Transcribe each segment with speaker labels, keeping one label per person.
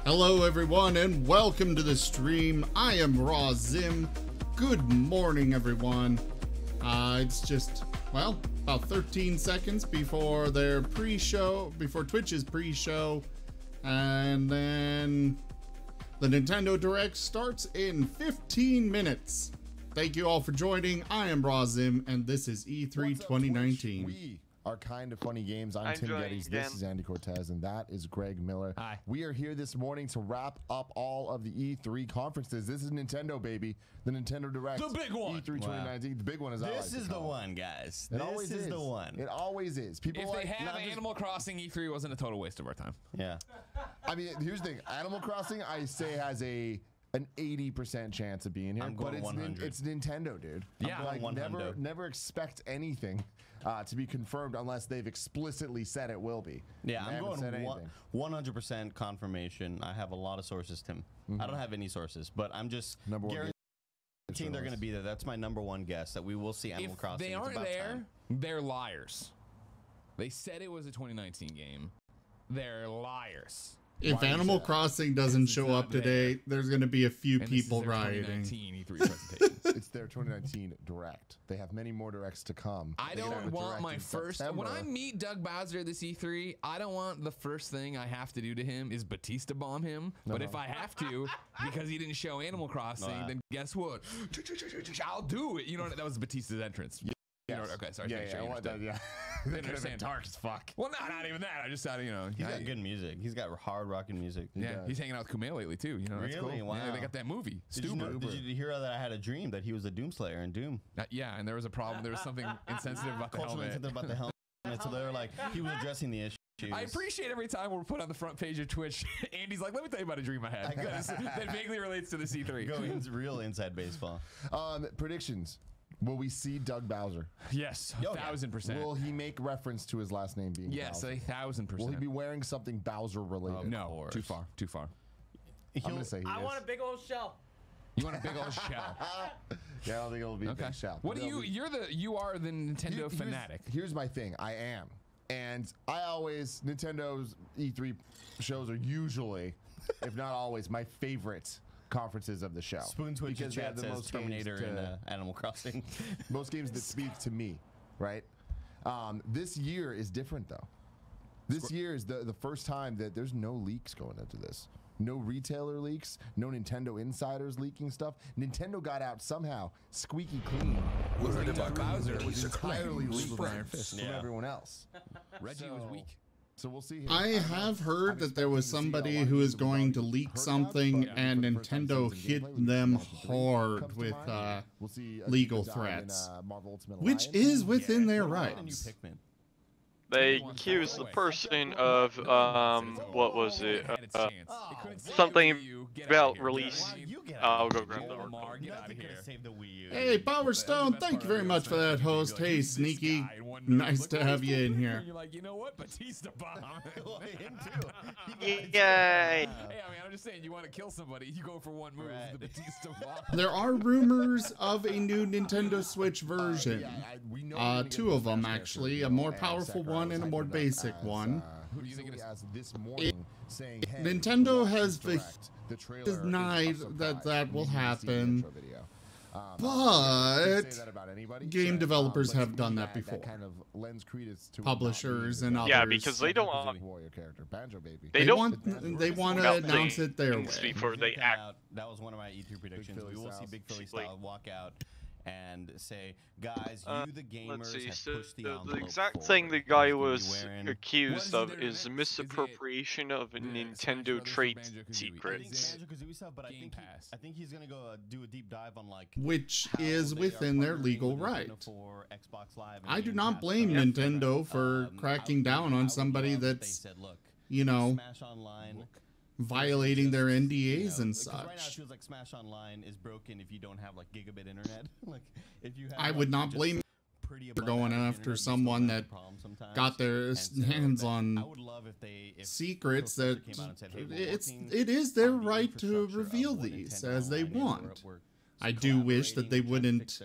Speaker 1: Hello everyone and welcome to the stream. I am Raw Zim. Good morning everyone. It's just, well, about 13 seconds before their pre-show, before Twitch's pre-show, and then the Nintendo Direct starts in 15 minutes. Thank you all for joining. I am Raw Zim and this is E3 2019.
Speaker 2: We are Kind of Funny Games. I'm Tim Geddes. This is Andy Cortez, and that is Greg Miller.
Speaker 3: Hi.
Speaker 2: We are here this morning to wrap up all of the E3 conferences. This is Nintendo, baby. The Nintendo Direct.
Speaker 3: The big one.
Speaker 2: E3 2019. Wow. The big one is
Speaker 3: This is the one, guys. This is the one.
Speaker 2: It always is. People
Speaker 4: if
Speaker 2: like,
Speaker 4: they have Animal Crossing, E3 wasn't a total waste of our time.
Speaker 3: Yeah.
Speaker 2: I mean, here's the thing. Animal Crossing, I say, has an 80% chance of being here.
Speaker 3: I'm going
Speaker 2: but
Speaker 3: 100.
Speaker 2: It's Nintendo, dude.
Speaker 3: Yeah,
Speaker 2: like,
Speaker 3: 100.
Speaker 2: never expect anything to be confirmed unless they've explicitly said it will be.
Speaker 3: Yeah, I'm going
Speaker 2: said
Speaker 3: 100% confirmation. I have a lot of sources, Tim. I don't have any sources, but I'm just guaranteeing they're going to be there. That's my #1 guess, that we will see Animal Crossing.
Speaker 4: If they aren't there, they're liars. They said it was a 2019 game. They're liars.
Speaker 1: If Animal Crossing doesn't show up today, there's going to be a few people rioting.
Speaker 4: E3 presentation.
Speaker 2: It's their 2019 Direct. They have many more Directs to come.
Speaker 4: I don't want my first... When I meet Doug Bowser at this E3, I don't want the first thing I have to do to him is Batista bomb him. But if I have to, because he didn't show Animal Crossing, then guess what? I'll do it. You know, that was Batista's entrance. You know, okay, sorry.
Speaker 2: Yeah. They could have been dark as fuck.
Speaker 4: Well, no, not even that. I just thought, you know,
Speaker 3: he's got good music. He's got hard rocking music.
Speaker 4: Yeah, he's hanging out with Kumail lately too. You know, that's
Speaker 3: really?
Speaker 4: cool.
Speaker 3: Wow.
Speaker 4: Yeah, they got that movie.
Speaker 3: Did you hear that I had a dream that he was a Doomslayer in Doom?
Speaker 4: Yeah, and there was a problem. There was something insensitive about the helmet.
Speaker 3: Insensitive about the helmet. So they were like, he was addressing the issue.
Speaker 4: I appreciate every time we're put on the front page of Twitch, Andy's like, let me tell you about a dream I had that vaguely relates to the C3.
Speaker 3: Going real inside baseball.
Speaker 2: Predictions. Will we see Doug Bowser?
Speaker 4: Yes, 1000%.
Speaker 2: Will he make reference to his last name being Bowser?
Speaker 4: 1000%.
Speaker 2: Will he be wearing something Bowser related?
Speaker 4: No, too far.
Speaker 2: I'm gonna say
Speaker 5: I want a big old shell.
Speaker 4: You want a big old shell?
Speaker 2: Yeah, I don't think it'll be a big shell.
Speaker 4: What do you? You are the Nintendo fanatic.
Speaker 2: Here's my thing. I am, and Nintendo's E3 shows are usually, if not always, my favorite conferences of the show.
Speaker 3: Spoon Twitch because they have the most Terminator and Animal Crossing.
Speaker 2: Most games that speak to me, right? This year is different though. This year is the first time that there's no leaks going into this. No retailer leaks, no Nintendo insiders leaking stuff. Nintendo got out somehow squeaky clean.
Speaker 4: Bowser
Speaker 2: was entirely leaked from everyone else.
Speaker 4: Reggie was weak.
Speaker 2: So we'll see.
Speaker 1: I have heard that there was somebody who is going to leak something and Nintendo hit them hard with legal threats, which is within their rights.
Speaker 6: They accused the person of, what was it? Something about release. I'll go grab the article.
Speaker 1: Hey, Power Stone, thank you very much for that, host. Hey, Sneaky, nice to have you in here.
Speaker 4: You're like, you know what? Batista bomb.
Speaker 6: Yay!
Speaker 4: Hey, I mean, I'm just saying, you want to kill somebody, you go for one move, the Batista bomb.
Speaker 1: There are rumors of a new Nintendo Switch version. Two of them, actually. A more powerful one and a more basic one.
Speaker 4: Who do you think it is?
Speaker 1: Nintendo has denied that will happen. But game developers have done that before. Publishers and others.
Speaker 6: Yeah, because they don't want.
Speaker 1: They want to announce it their way
Speaker 6: before they act.
Speaker 3: That was one of my E3 predictions. We will see Big Philly Style walk out and say, guys, you the gamers have pushed the envelope.
Speaker 6: The exact thing the guy was accused of is misappropriation of Nintendo trade secrets.
Speaker 3: I think he's gonna go do a deep dive on
Speaker 1: which is within their legal right. I do not blame Nintendo for cracking down on somebody that's, you know, violating their NDAs and such.
Speaker 3: Right now it feels like Smash Online is broken if you don't have like gigabit internet. Like if you have,
Speaker 1: I would not blame for going after someone that got their hands on secrets that it is their right to reveal these as they want. I do wish that they wouldn't,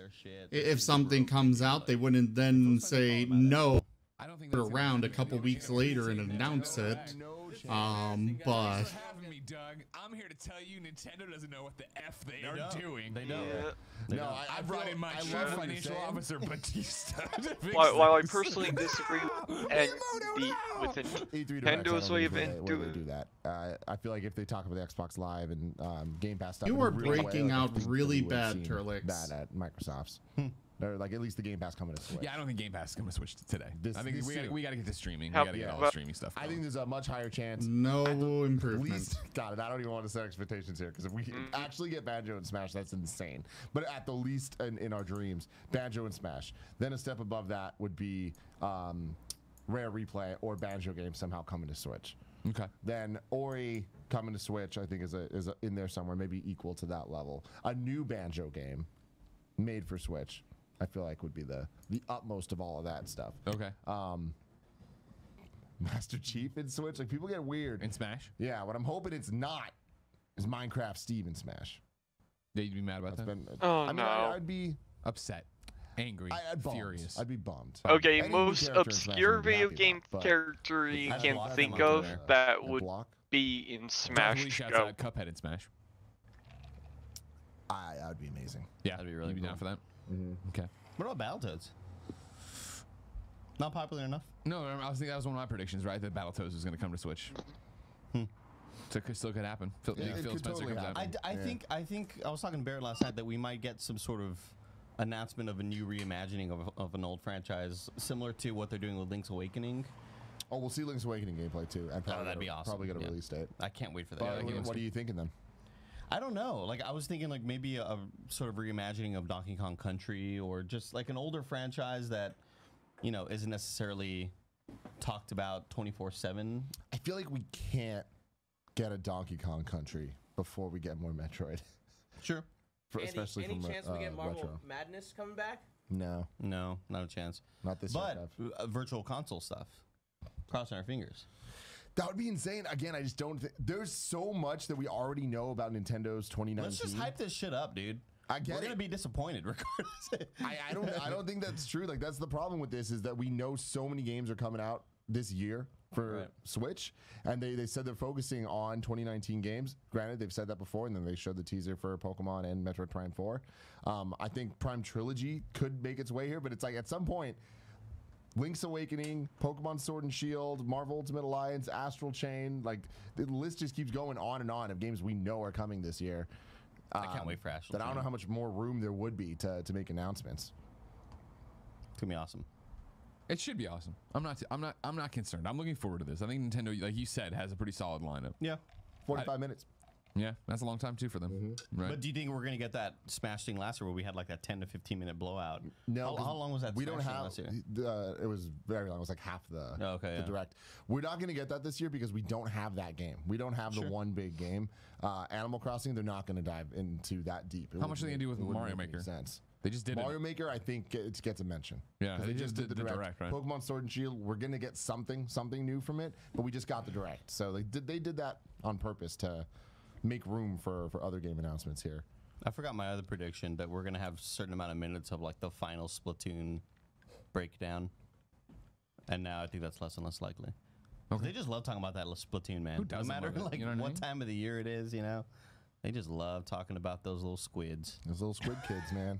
Speaker 1: if something comes out, they wouldn't then say no around a couple weeks later and announce it. But
Speaker 4: Thanks for having me, Doug. I'm here to tell you Nintendo doesn't know what the F they are doing.
Speaker 3: They don't.
Speaker 2: No,
Speaker 4: I brought in my chief financial officer, Batista.
Speaker 6: While I personally disagree with Nintendo's way of
Speaker 2: do that. I feel like if they talk about the Xbox Live and Game Pass stuff,
Speaker 1: you are breaking out really bad, Turlix.
Speaker 2: Bad at Microsoft's. Or like at least the Game Pass coming to Switch.
Speaker 4: Yeah, I don't think Game Pass is coming to Switch today. I think we got to get to streaming.
Speaker 6: How-
Speaker 4: We got to get all the streaming stuff going.
Speaker 2: I think there's a much higher chance.
Speaker 1: No
Speaker 2: At
Speaker 1: improvement.
Speaker 2: least, got it. I don't even want to set expectations here because if we actually get Banjo and Smash, that's insane. But at the least in our dreams, Banjo and Smash. Then a step above that would be Rare Replay or Banjo game somehow coming to Switch.
Speaker 4: Okay.
Speaker 2: Then Ori coming to Switch, I think is in there somewhere, maybe equal to that level. A new Banjo game made for Switch, I feel like would be the utmost of all of that stuff.
Speaker 4: Okay.
Speaker 2: Master Chief in Switch, like people get weird.
Speaker 4: In Smash?
Speaker 2: Yeah, what I'm hoping it's not is Minecraft Steve in Smash.
Speaker 4: Yeah, you'd be mad about that?
Speaker 2: I'd be
Speaker 4: upset, angry, furious.
Speaker 2: I'd be bummed.
Speaker 6: Okay, most obscure video game character you can think of that would be in Smash.
Speaker 4: Go. Cuphead in Smash.
Speaker 2: That'd be amazing.
Speaker 4: Yeah,
Speaker 3: that'd be really
Speaker 4: cool. Down for that. Okay.
Speaker 3: What about Battletoads? Not popular enough?
Speaker 4: No, I was thinking that was one of my predictions, right? That Battletoads was going to come to Switch. So it still could happen. Phil Spencer
Speaker 2: totally
Speaker 4: comes out.
Speaker 3: I think I was talking to Barrett last night that we might get some sort of announcement of a new reimagining of an old franchise, similar to what they're doing with Link's Awakening.
Speaker 2: Oh, we'll see Link's Awakening gameplay too. And
Speaker 3: that'd be awesome.
Speaker 2: Probably get a release date.
Speaker 3: I can't wait for that.
Speaker 2: What are you thinking then?
Speaker 3: I don't know. Like I was thinking, like maybe a sort of reimagining of Donkey Kong Country, or just like an older franchise that, you know, isn't necessarily talked about 24/7.
Speaker 2: I feel like we can't get a Donkey Kong Country before we get more Metroid.
Speaker 3: Sure.
Speaker 2: Especially
Speaker 5: any
Speaker 2: from
Speaker 5: chance we get Marvel
Speaker 2: Retro.
Speaker 5: Madness coming back?
Speaker 2: No,
Speaker 3: not a chance.
Speaker 2: Not this year.
Speaker 3: But virtual console stuff. Crossing our fingers.
Speaker 2: That would be insane. Again, I just don't think there's so much that we already know about Nintendo's 2019.
Speaker 3: Let's just hype this shit up, dude. We're gonna be disappointed regardless.
Speaker 2: I don't think that's true. Like that's the problem with this is that we know so many games are coming out this year for Switch, and they said they're focusing on 2019 games. Granted, they've said that before, and then they showed the teaser for Pokemon and Metroid Prime 4. I think Prime Trilogy could make its way here, but it's like at some point, Link's Awakening, Pokemon Sword and Shield, Marvel Ultimate Alliance, Astral Chain, like the list just keeps going on and on of games we know are coming this year.
Speaker 3: I can't wait for Astral Chain.
Speaker 2: I don't know how much more room there would be to make announcements.
Speaker 3: It's gonna be awesome.
Speaker 4: It should be awesome. I'm not concerned. I'm looking forward to this. I think Nintendo, like you said, has a pretty solid lineup.
Speaker 3: Yeah.
Speaker 2: 45 minutes.
Speaker 4: Yeah, that's a long time too for them. Right.
Speaker 3: But do you think we're gonna get that Smash thing last year where we had like that 10 to 15 minute blowout?
Speaker 2: No.
Speaker 3: How long was that?
Speaker 2: We
Speaker 3: Smash
Speaker 2: don't
Speaker 3: thing
Speaker 2: have.
Speaker 3: last year?
Speaker 2: It was very long. It was like half the direct. We're not gonna get that this year because we don't have that game. We don't have the one big game. Animal Crossing. They're not gonna dive into that deep.
Speaker 4: How much are they gonna do with Mario Maker?
Speaker 2: Sense.
Speaker 4: They just did
Speaker 2: Mario Maker. I think it gets a mention.
Speaker 4: Yeah, they just did the direct, right?
Speaker 2: Pokemon Sword and Shield. We're gonna get something new from it, but we just got the direct. So they did that on purpose to make room for other game announcements here.
Speaker 3: I forgot my other prediction that we're gonna have a certain amount of minutes of like the final Splatoon breakdown, and now I think that's less and less likely. Okay. They just love talking about that Splatoon, man.
Speaker 4: Who doesn't?
Speaker 3: No matter
Speaker 4: love it?
Speaker 3: like
Speaker 4: You know
Speaker 3: what time of the year it is, you know, they just love talking about those little squids.
Speaker 2: Those little squid kids, man.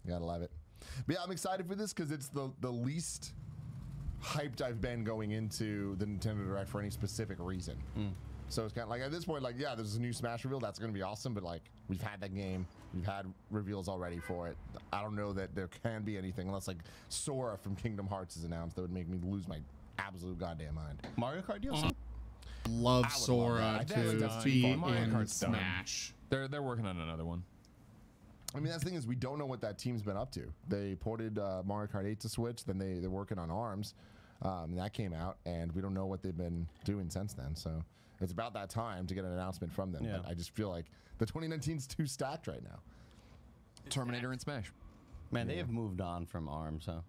Speaker 2: You gotta love it. But yeah, I'm excited for this because it's the least hyped I've been going into the Nintendo Direct for any specific reason. So it's kind of like at this point, like, yeah, there's a new Smash reveal. That's going to be awesome. But like, we've had that game. We've had reveals already for it. I don't know that there can be anything unless like Sora from Kingdom Hearts is announced. That would make me lose my absolute goddamn mind.
Speaker 3: Mario Kart DLC?
Speaker 1: Love Sora to be in Smash.
Speaker 4: They're working on another one.
Speaker 2: I mean, that's the thing is we don't know what that team's been up to. They ported Mario Kart 8 to Switch. Then they're working on ARMS. That came out. And we don't know what they've been doing since then. So it's about that time to get an announcement from them.
Speaker 3: Yeah.
Speaker 2: But I just feel like the 2019's too stacked right now.
Speaker 4: Terminator and Smash.
Speaker 3: Man, they have moved on from ARMS, huh?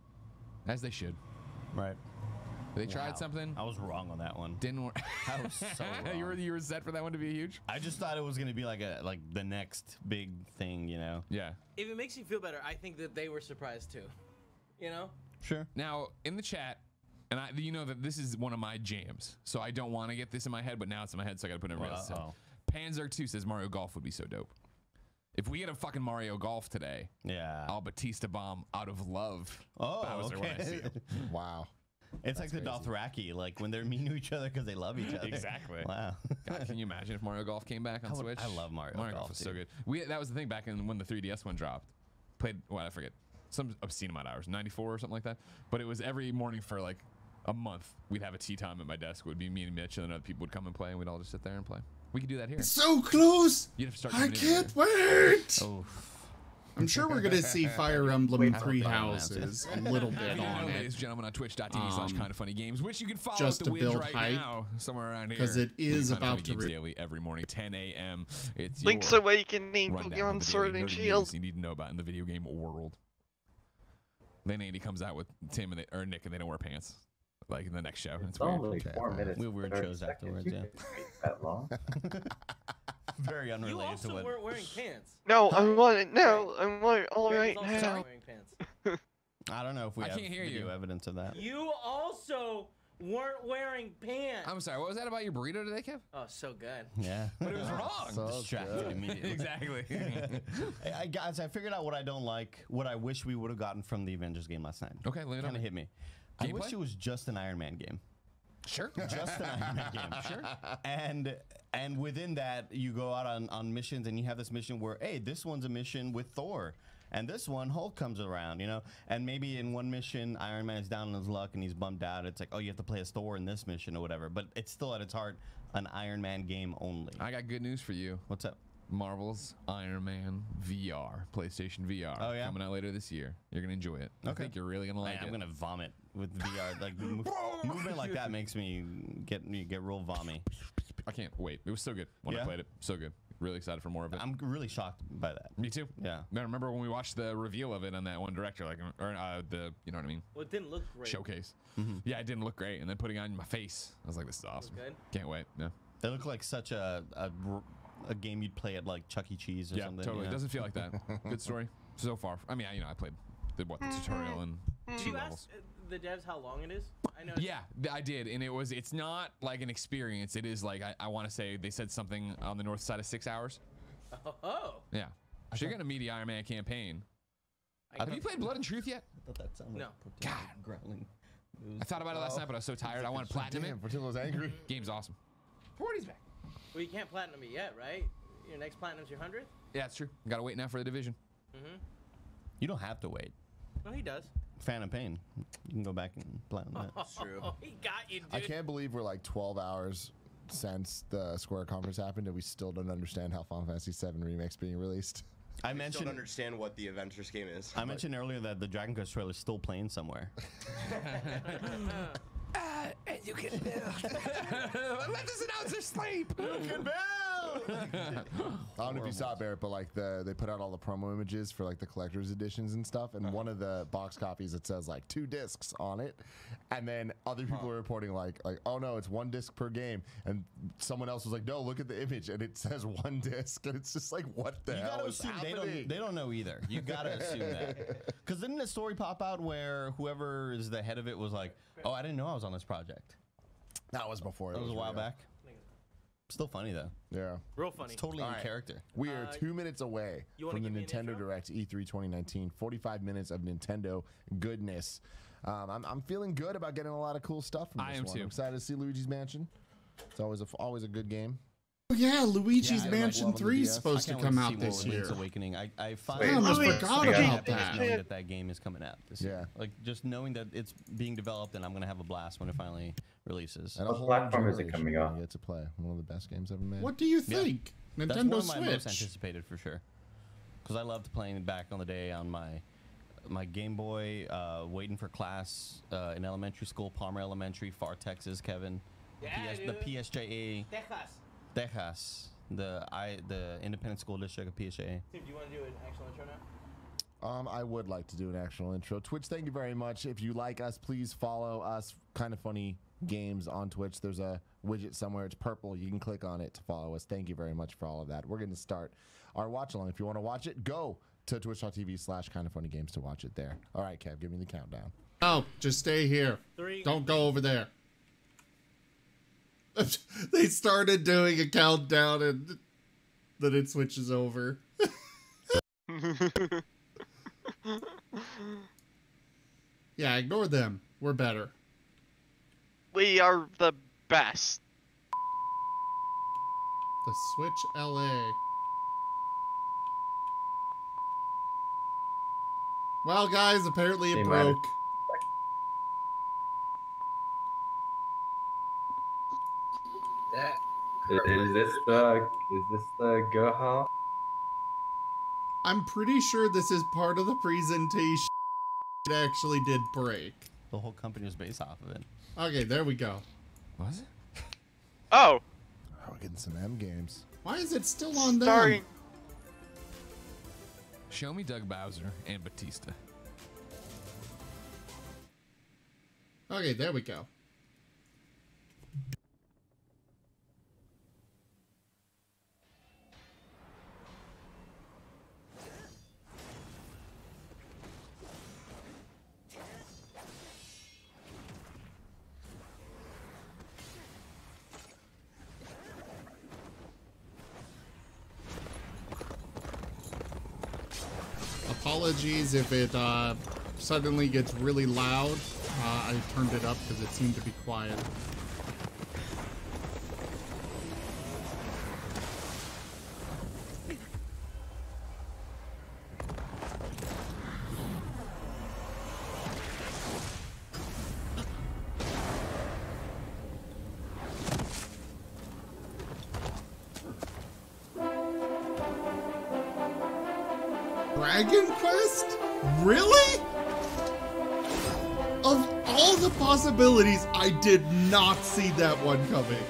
Speaker 4: As they should.
Speaker 3: Right.
Speaker 4: They tried something.
Speaker 3: I was wrong on that one.
Speaker 4: Didn't work.
Speaker 3: I was so wrong.
Speaker 4: you were set for that one to be huge?
Speaker 3: I just thought it was gonna be like the next big thing, you know?
Speaker 4: Yeah.
Speaker 5: If it makes you feel better, I think that they were surprised too. You know?
Speaker 3: Sure.
Speaker 4: Now, in the chat, And you know that this is one of my jams, so I don't want to get this in my head, but now it's in my head, so I got to put it in my head. Panzer 2 says Mario Golf would be so dope. If we get a fucking Mario Golf today, I'll Batista bomb out of love Bowser when I see him.
Speaker 2: Wow.
Speaker 3: It's like the Dothraki, like when they're mean to each other because they love each other.
Speaker 4: Exactly.
Speaker 3: Wow.
Speaker 4: God, can you imagine if Mario Golf came back on Switch?
Speaker 3: I love Mario Golf.
Speaker 4: Golf is so good. That was the thing back when the 3DS one dropped. Played, I forget, some obscene amount of hours, 94 or something like that. But it was every morning for like a month. We'd have a tea time at my desk. It would be me and Mitch, and then other people would come and play, and we'd all just sit there and play. We could do that here.
Speaker 1: It's so close.
Speaker 4: You'd have to start
Speaker 1: I can't wait.
Speaker 3: Oh.
Speaker 1: I'm sure we're going to see Fire Emblem Three Houses a little bit on
Speaker 4: ladies
Speaker 1: it.
Speaker 4: and gentlemen, on twitch.tv/kindafunnygames, which you can follow
Speaker 1: just
Speaker 4: at
Speaker 1: to
Speaker 4: the
Speaker 1: build
Speaker 4: Wiz right
Speaker 1: hype,
Speaker 4: now, somewhere around here.
Speaker 1: because it is
Speaker 4: Kinda
Speaker 1: about
Speaker 4: Funny
Speaker 1: to
Speaker 4: Games daily every morning, 10 a.m. It's
Speaker 6: Link's
Speaker 4: your
Speaker 6: Awakening,
Speaker 4: rundown
Speaker 6: Beyond
Speaker 4: of the
Speaker 6: Sword
Speaker 4: daily
Speaker 6: and
Speaker 4: nerdy
Speaker 6: Shield.
Speaker 4: news you need to know about in the video game world. Then Andy comes out with Tim or Nick, and they don't wear pants. Like in the next show. It's weird.
Speaker 5: Only 4 minutes.
Speaker 3: We have weird shows afterwards, yeah.
Speaker 5: That long?
Speaker 3: Very unrelated
Speaker 7: You also
Speaker 3: to what.
Speaker 7: weren't wearing pants.
Speaker 6: No, I'm wearing all right
Speaker 7: also
Speaker 6: now.
Speaker 7: not wearing pants.
Speaker 3: I don't know if we have
Speaker 4: can't hear
Speaker 3: video
Speaker 4: you.
Speaker 3: evidence of that.
Speaker 7: You also weren't wearing pants.
Speaker 4: I'm sorry, what was that about your burrito today, Kev?
Speaker 7: Oh, so good.
Speaker 3: Yeah.
Speaker 4: But it was wrong.
Speaker 2: So
Speaker 3: Distracted
Speaker 2: good.
Speaker 3: immediately.
Speaker 4: Exactly.
Speaker 3: Guys, I figured out what I don't like, what I wish we would have gotten from the Avengers game last night.
Speaker 4: Okay, lay it on
Speaker 3: Kind of
Speaker 4: me.
Speaker 3: hit me. I
Speaker 4: Gameplay?
Speaker 3: wish it was just an Iron Man game.
Speaker 4: Sure.
Speaker 3: Just an Iron Man game. Sure. And within that, you go out on missions, and you have this mission where, hey, this one's a mission with Thor. And this one, Hulk comes around, you know? And maybe in one mission, Iron Man is down on his luck and he's bummed out. It's like, oh, you have to play as Thor in this mission or whatever. But it's still at its heart an Iron Man game only.
Speaker 4: I got good news for you.
Speaker 3: What's up?
Speaker 4: Marvel's Iron Man VR, PlayStation VR.
Speaker 3: Oh, yeah?
Speaker 4: Coming out later this year. You're going to enjoy it. I
Speaker 3: Okay.
Speaker 4: think you're really going to like it.
Speaker 3: I'm going to vomit with VR. Like, movement like that makes me get real vommy.
Speaker 4: I can't wait. It was so good when I
Speaker 3: Yeah?
Speaker 4: played it. So good. Really excited for more of it.
Speaker 3: I'm really shocked by that.
Speaker 4: Me too.
Speaker 3: Yeah.
Speaker 4: Man, remember when we watched the reveal of it on that one director, like, or the, you know what I mean?
Speaker 7: Well, it didn't look great.
Speaker 4: Showcase. Yeah, it didn't look great. And then putting it on my face, I was like, this is awesome.
Speaker 7: good?
Speaker 4: Can't wait. Yeah.
Speaker 3: They look like such a game you'd play at like Chuck E. Cheese or
Speaker 4: Yeah,
Speaker 3: something.
Speaker 4: totally.
Speaker 3: you
Speaker 4: It
Speaker 3: know?
Speaker 4: doesn't feel like that. Good story so far. I mean, I played the tutorial and
Speaker 7: Did
Speaker 4: 2
Speaker 7: you
Speaker 4: levels.
Speaker 7: ask the devs how long it is? I know.
Speaker 4: Yeah, I did, and it's not like an experience. It is like I want to say they said something on the north side of 6 hours.
Speaker 7: Oh.
Speaker 4: Yeah, so you're gonna meet the Iron Man campaign. Have you played Blood and Truth yet?
Speaker 3: I thought that sounded
Speaker 7: No.
Speaker 3: like
Speaker 4: God.
Speaker 3: growling.
Speaker 4: I thought about it last night, but I was so tired. I wanted platinum it.
Speaker 2: Damn, Portillo's angry.
Speaker 4: Game's awesome.
Speaker 7: 40's back. Well, you can't platinum it yet, right? Your next platinum's your 100th?
Speaker 4: Yeah, it's true. Gotta wait now for the division.
Speaker 3: You don't have to wait.
Speaker 7: No, he does.
Speaker 3: Phantom Pain. You can go back and platinum that.
Speaker 7: That's true. He got you, dude.
Speaker 2: I can't believe we're like 12 hours since the Square conference happened and we still don't understand how Final Fantasy VII Remake's being released.
Speaker 3: I
Speaker 8: I don't
Speaker 3: mentioned
Speaker 8: understand what the Avengers game is.
Speaker 3: I mentioned earlier that the Dragon Quest trailer is still playing somewhere.
Speaker 4: And you can let this announcer sleep.
Speaker 2: I don't know if you saw it, Barrett, but like they put out all the promo images for like the collector's editions and stuff, and one of the box copies it says like 2 discs on it, and then other people are reporting like oh no, it's 1 disc per game, and someone else was like, no, look at the image, and it says 1 disc, and it's just like, what the
Speaker 3: You
Speaker 2: hell
Speaker 3: gotta
Speaker 2: is
Speaker 3: assume
Speaker 2: happening?
Speaker 3: they don't know either. You gotta assume that. Because didn't a story pop out where whoever is the head of it was like, oh, I didn't know I was on this project.
Speaker 2: That was before.
Speaker 3: That was a while back. Still funny though.
Speaker 2: Yeah.
Speaker 7: Real funny.
Speaker 3: It's totally
Speaker 2: All
Speaker 3: in
Speaker 2: right.
Speaker 3: character.
Speaker 2: We are 2 minutes away
Speaker 7: you wanna
Speaker 2: from the
Speaker 7: give me an
Speaker 2: Nintendo
Speaker 7: intro?
Speaker 2: Direct E3 2019. 45 minutes of Nintendo goodness. I'm feeling good about getting a lot of cool stuff from this
Speaker 4: I am
Speaker 2: one.
Speaker 4: too.
Speaker 2: I'm excited to see Luigi's Mansion. It's always a good game.
Speaker 1: Oh, yeah, Luigi's
Speaker 2: Yeah, I
Speaker 1: Mansion
Speaker 2: love
Speaker 1: 3 is
Speaker 2: DS.
Speaker 1: supposed to
Speaker 3: I can't
Speaker 1: come
Speaker 3: wait
Speaker 1: out
Speaker 3: see more
Speaker 1: this
Speaker 3: Link's
Speaker 1: year.
Speaker 3: Awakening. I
Speaker 1: I
Speaker 3: finally
Speaker 1: almost
Speaker 8: Louis,
Speaker 1: forgot
Speaker 8: I got
Speaker 1: about
Speaker 8: it.
Speaker 1: that.
Speaker 3: knowing that game is coming out this year.
Speaker 2: Yeah.
Speaker 3: Like just knowing that it's being developed and I'm gonna have a blast when it finally releases.
Speaker 2: And a
Speaker 5: What
Speaker 2: whole
Speaker 5: platform
Speaker 2: new
Speaker 5: is it
Speaker 2: generation
Speaker 5: coming
Speaker 2: you
Speaker 5: off?
Speaker 2: get to play. One of the best games ever made.
Speaker 1: What do you think?
Speaker 3: That's
Speaker 1: Nintendo
Speaker 3: one of my most
Speaker 1: Switch.
Speaker 3: anticipated for sure. Because I loved playing it back on the day on my Game Boy, waiting for class in elementary school, Palmer Elementary, Far Texas, Kevin.
Speaker 7: Yeah,
Speaker 3: the
Speaker 7: dude.
Speaker 3: PSJA
Speaker 7: Texas.
Speaker 3: Tejas, the independent school district of PSJA.
Speaker 7: Tim, do you want to do an actual intro now?
Speaker 2: I would like to do an actual intro. Twitch, thank you very much. If you like us, please follow us. Kind of Funny Games on Twitch. There's a widget somewhere. It's purple. You can click on it to follow us. Thank you very much for all of that. We're going to start our watch along. If you want to watch it, go to twitch.tv/kindoffunnygames to watch it there. All right, Kev, give me the countdown.
Speaker 1: Oh, just stay here.
Speaker 7: 3.
Speaker 1: Don't go over there. They started doing a countdown and then it switches over. Yeah, ignore them. We're better.
Speaker 6: We are the best.
Speaker 1: The Switch LA. Well, guys, apparently it broke.
Speaker 5: Is this the Goha?
Speaker 1: I'm pretty sure this is part of the presentation. It actually did break.
Speaker 3: The whole company was based off of it.
Speaker 1: Okay, there we go.
Speaker 4: Was it?
Speaker 6: Oh.
Speaker 2: We're getting some M games.
Speaker 1: Why is it still on there?
Speaker 6: Sorry.
Speaker 4: Show me Doug Bowser and Batista.
Speaker 1: Okay, there we go. Apologies if it suddenly gets really loud. I turned it up because it seemed to be quiet. Dragon Quest? Really? Of all the possibilities, I did not see that one coming.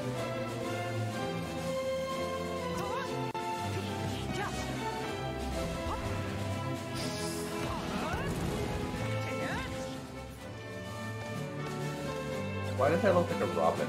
Speaker 5: Why does that look like a robin?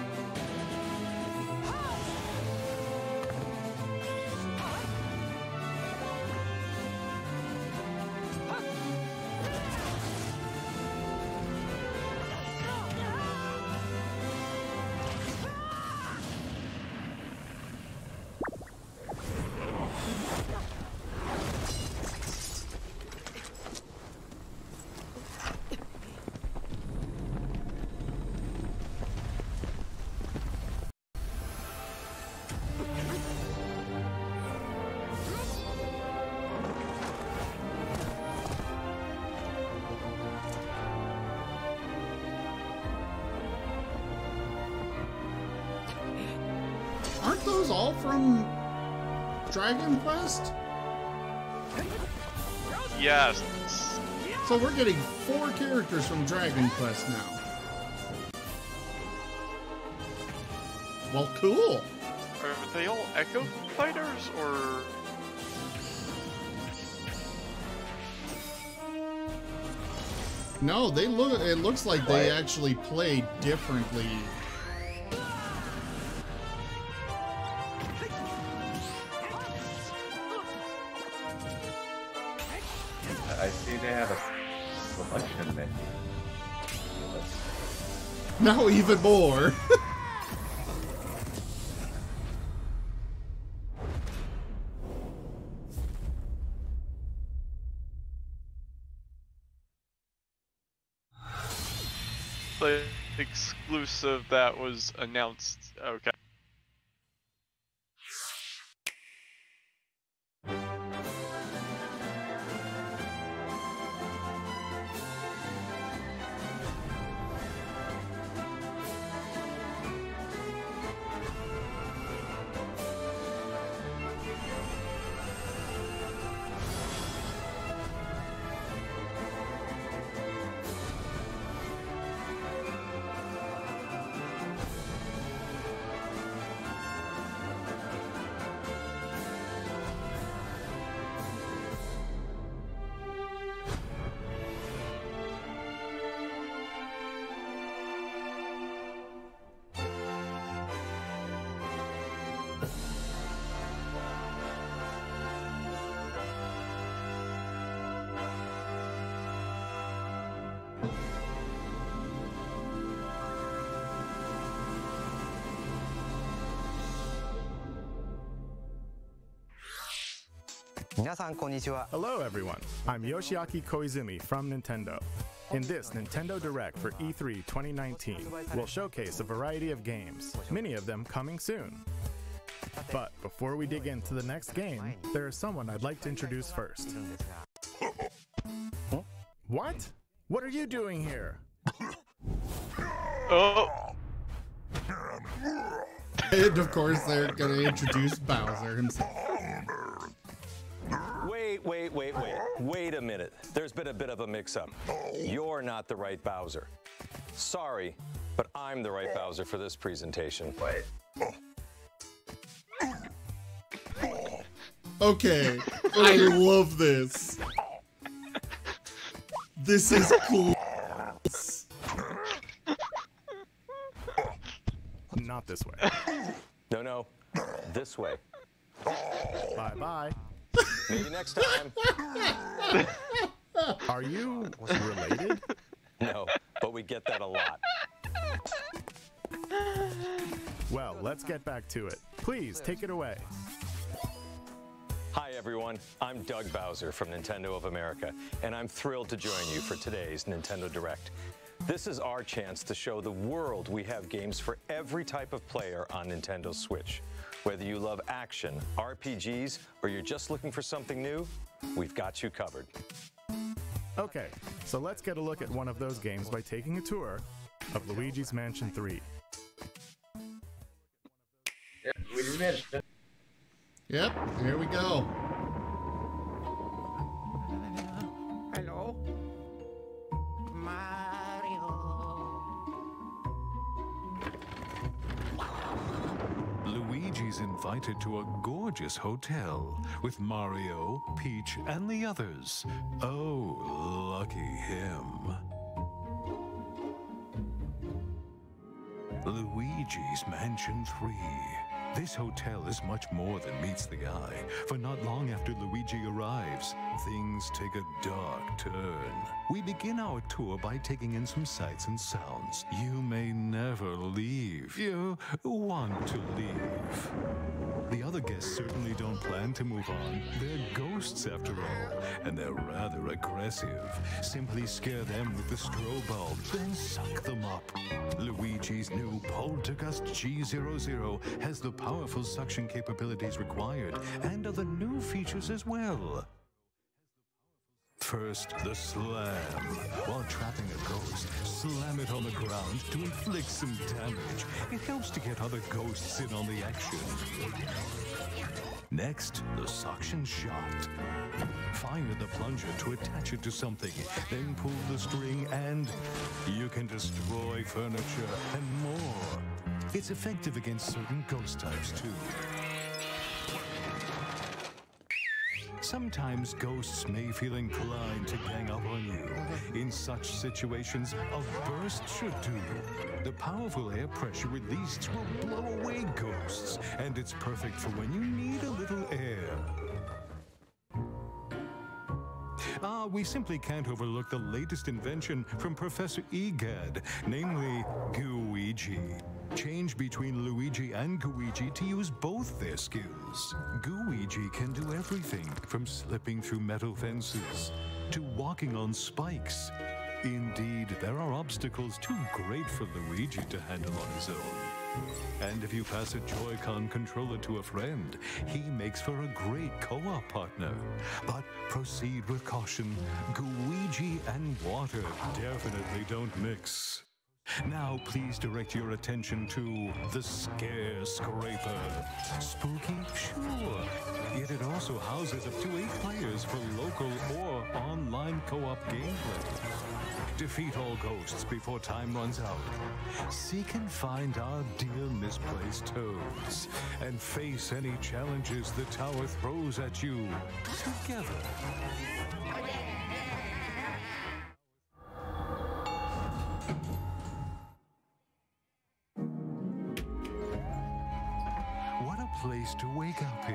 Speaker 5: Aren't those all from Dragon Quest?
Speaker 6: Yes.
Speaker 1: So we're getting 4 characters from Dragon Quest now. Well, cool.
Speaker 6: Are they all Echo Fighters or?
Speaker 1: No, they look. It looks like they actually play differently.
Speaker 5: I see they have a selection menu.
Speaker 1: Now even more.
Speaker 6: The exclusive that was announced. Okay.
Speaker 9: Hello everyone, I'm Yoshiaki Koizumi from Nintendo. In this Nintendo Direct for E3 2019, we'll showcase a variety of games, many of them coming soon. But before we dig into the next game, there is someone I'd like to introduce first. What? What are you doing here?
Speaker 6: Oh.
Speaker 1: And of course, they're going to introduce Bowser himself.
Speaker 10: Wait a minute. There's been a bit of a mix-up. You're not the right Bowser. Sorry, but I'm the right Bowser for this presentation.
Speaker 1: Okay, I love this. This is cool.
Speaker 9: Not this way.
Speaker 10: No, this way.
Speaker 9: Bye-bye.
Speaker 10: Maybe next time.
Speaker 9: Are you related?
Speaker 10: No, but we get that a lot.
Speaker 9: Well, let's get back to it. Please, take it away.
Speaker 10: Hi everyone, I'm Doug Bowser from Nintendo of America, and I'm thrilled to join you for today's Nintendo Direct. This is our chance to show the world we have games for every type of player on Nintendo Switch. Whether you love action, RPGs, or you're just looking for something new, we've got you covered.
Speaker 9: Okay, so let's get a look at one of those games by taking a tour of Luigi's Mansion 3.
Speaker 5: Yeah, Luigi's Mansion.
Speaker 1: Yep, here we go.
Speaker 11: Hello?
Speaker 12: Luigi's invited to a gorgeous hotel with Mario, Peach, and the others. Oh, lucky him. Luigi's Mansion 3. This hotel is much more than meets the eye, for not long after Luigi arrives, things take a dark turn. We begin our tour by taking in some sights and sounds. You may never leave. You want to leave. The other guests certainly don't plan to move on. They're ghosts after all, and they're rather aggressive. Simply scare them with the strobe bulb, then suck them up. Luigi's new Poltergust G00 has the powerful suction capabilities required, and other new features as well. First, the slam. While trapping a ghost, slam it on the ground to inflict some damage. It helps to get other ghosts in on the action. Next, the suction shot. Fire the plunger to attach it to something, then pull the string and you can destroy furniture and more. It's effective against certain ghost types too. Sometimes ghosts may feel inclined to gang up on you. In such situations, a burst should do. The powerful air pressure released will blow away ghosts, and it's perfect for when you need a little air. We simply can't overlook the latest invention from Professor Egad, namely Gooigi. Change between Luigi and Gooigi to use both their skills. Gooigi can do everything from slipping through metal fences to walking on spikes. Indeed, there are obstacles too great for Luigi to handle on his own. And if you pass a Joy-Con controller to a friend, he makes for a great co-op partner. But proceed with caution. Gooigi and water definitely don't mix. Now please direct your attention to the Scare Scraper. Spooky? Sure. Yet it also houses up to 8 players for local or online co-op gameplay. Defeat all ghosts before time runs out. Seek and find our dear misplaced toads. And face any challenges the tower throws at you together. Place to wake up in.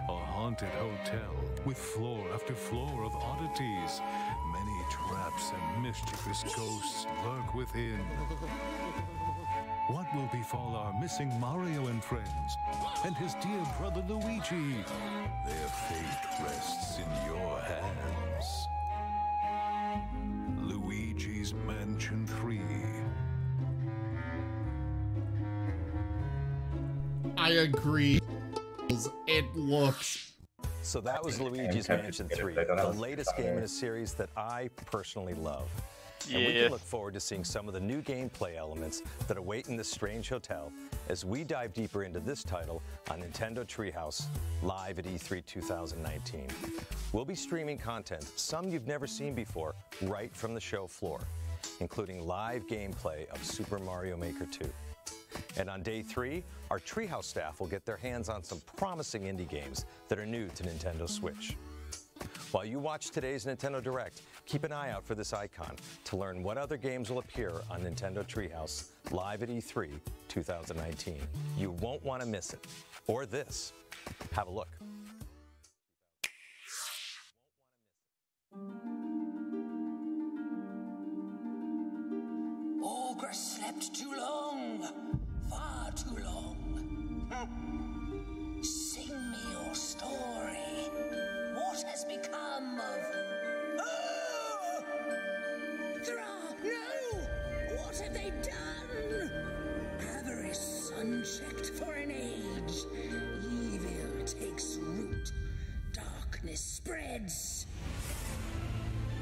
Speaker 12: A haunted hotel with floor after floor of oddities. Many traps and mischievous ghosts lurk within. What will befall our missing Mario and friends and his dear brother Luigi? Their fate rests in your hands. Luigi's Mansion 3.
Speaker 1: I agree. It looks...
Speaker 10: So that was Luigi's Mansion 3, the latest game in a series that I personally love. And we can look forward to seeing some of the new gameplay elements that await in this strange hotel as we dive deeper into this title on Nintendo Treehouse live at E3 2019. We'll be streaming content, some you've never seen before, right from the show floor, including live gameplay of Super Mario Maker 2. And on day 3, our Treehouse staff will get their hands on some promising indie games that are new to Nintendo Switch. While you watch today's Nintendo Direct, keep an eye out for this icon to learn what other games will appear on Nintendo Treehouse live at E3 2019. You won't want to miss it. Or this. Have a look.
Speaker 13: Ogre slept too long. Far too long. Sing me your story. What has become of... Oh! Thra! No! What have they done? Avarice unchecked for an age. Evil takes root. Darkness spreads.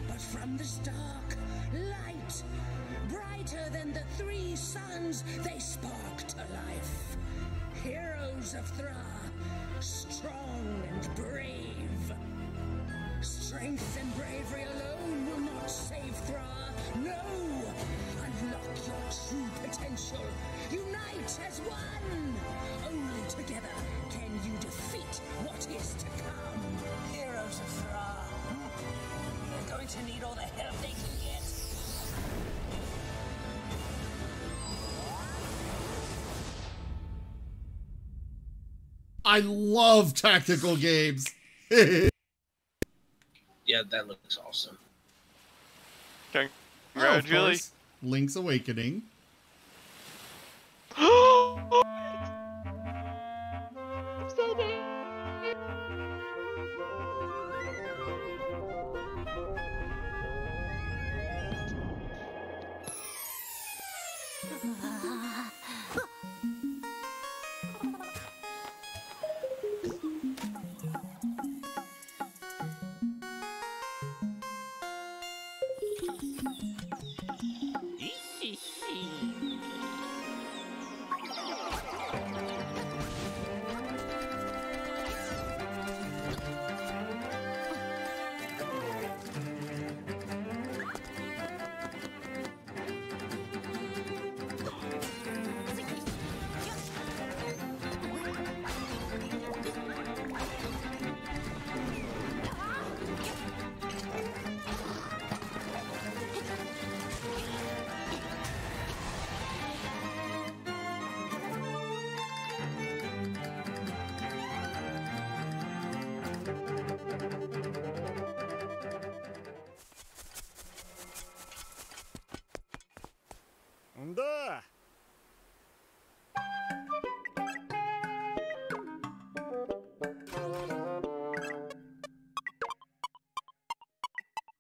Speaker 13: But from this dark, light, brighter than the 3 suns, they spark to life. Heroes of Thra, strong and brave. Strength and bravery alone will not save Thra. No! Unlock your true potential. Unite as one! Only together can you defeat what is to come. Heroes of Thra. They're going to need all the help they can get.
Speaker 1: I love tactical games.
Speaker 14: Yeah, that looks awesome.
Speaker 1: Congratulations. Link's Awakening.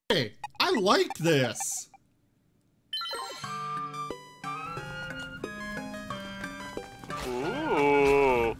Speaker 1: Hey, I like this.
Speaker 6: Ooh.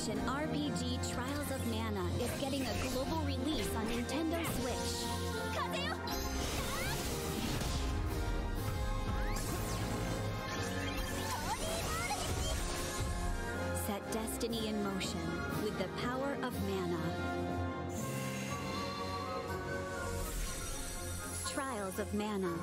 Speaker 15: action RPG Trials of Mana is getting a global release on Nintendo Switch. Set destiny in motion with the power of mana. Trials of Mana.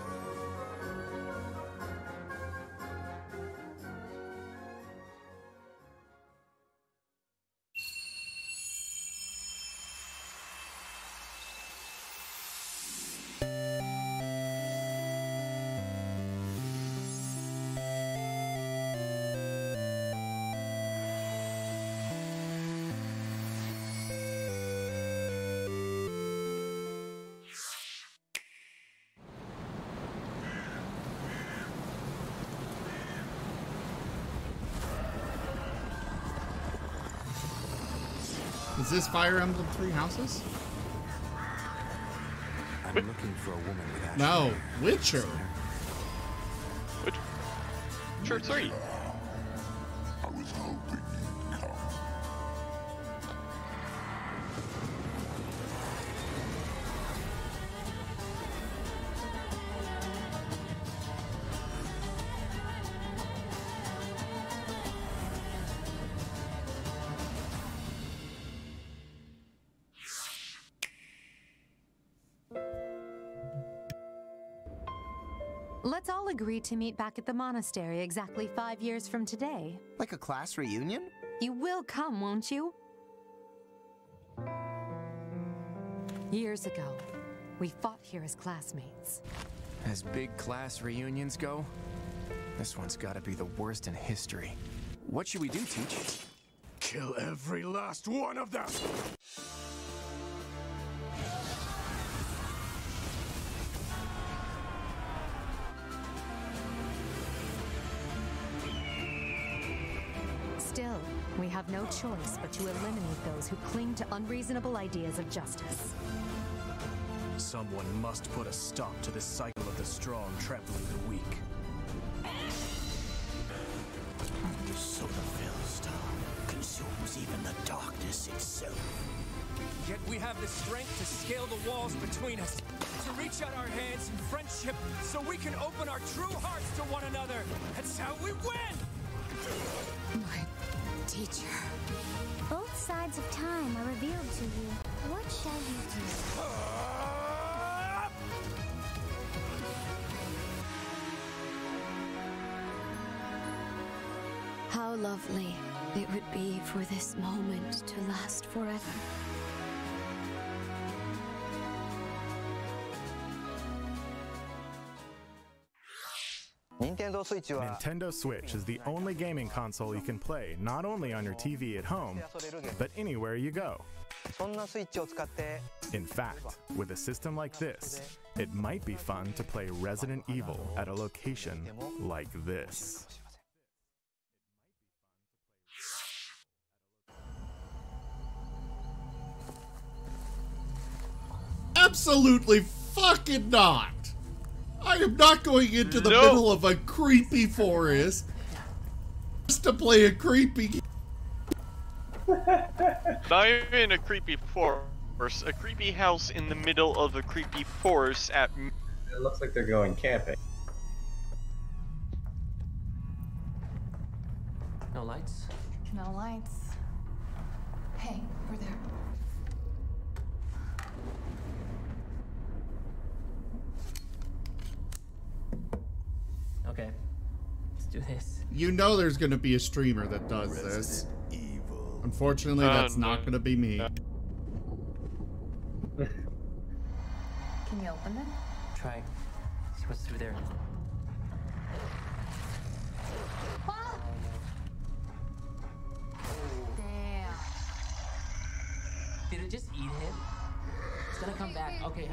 Speaker 1: Is this Fire Emblem Three Houses?
Speaker 16: I'm looking for a woman with ash.
Speaker 1: No, Witcher.
Speaker 6: Witcher 3.
Speaker 16: I was hoping you'd come.
Speaker 17: Let's all agree to meet back at the monastery exactly 5 years from today.
Speaker 18: Like a class reunion?
Speaker 17: You will come, won't you? Years ago, we fought here as classmates.
Speaker 19: As big class reunions go, this one's gotta be the worst in history. What should we do, Teach?
Speaker 16: Kill every last one of them!
Speaker 17: Still, we have no choice but to eliminate those who cling to unreasonable ideas of justice.
Speaker 19: Someone must put a stop to this cycle of the strong trampling the weak.
Speaker 16: So the Philstar consumes even the darkness itself.
Speaker 20: Yet we have the strength to scale the walls between us, to reach out our hands in friendship so we can open our true hearts to one another. That's how we win!
Speaker 17: My teacher.
Speaker 15: Both sides of time are revealed to you. What shall you do? How lovely it would be for this moment to last forever.
Speaker 9: Nintendo Switch is the only gaming console you can play not only on your TV at home, but anywhere you go. In fact, with a system like this, it might be fun to play Resident Evil at a location like this.
Speaker 1: Absolutely fucking not! I am not going into the middle of a creepy forest just to play a creepy...
Speaker 6: Not even a creepy forest, a creepy house in the middle of a creepy forest at...
Speaker 5: It looks like they're going camping.
Speaker 21: No lights?
Speaker 22: No lights. Hey, we're there.
Speaker 21: Okay, let's do this.
Speaker 1: You know there's going to be a streamer that does this. Unfortunately, that's not going to be me.
Speaker 22: Can you open it?
Speaker 21: Try. See what's through there.
Speaker 22: Damn.
Speaker 21: Did it just eat him? It's gonna come back. Okay.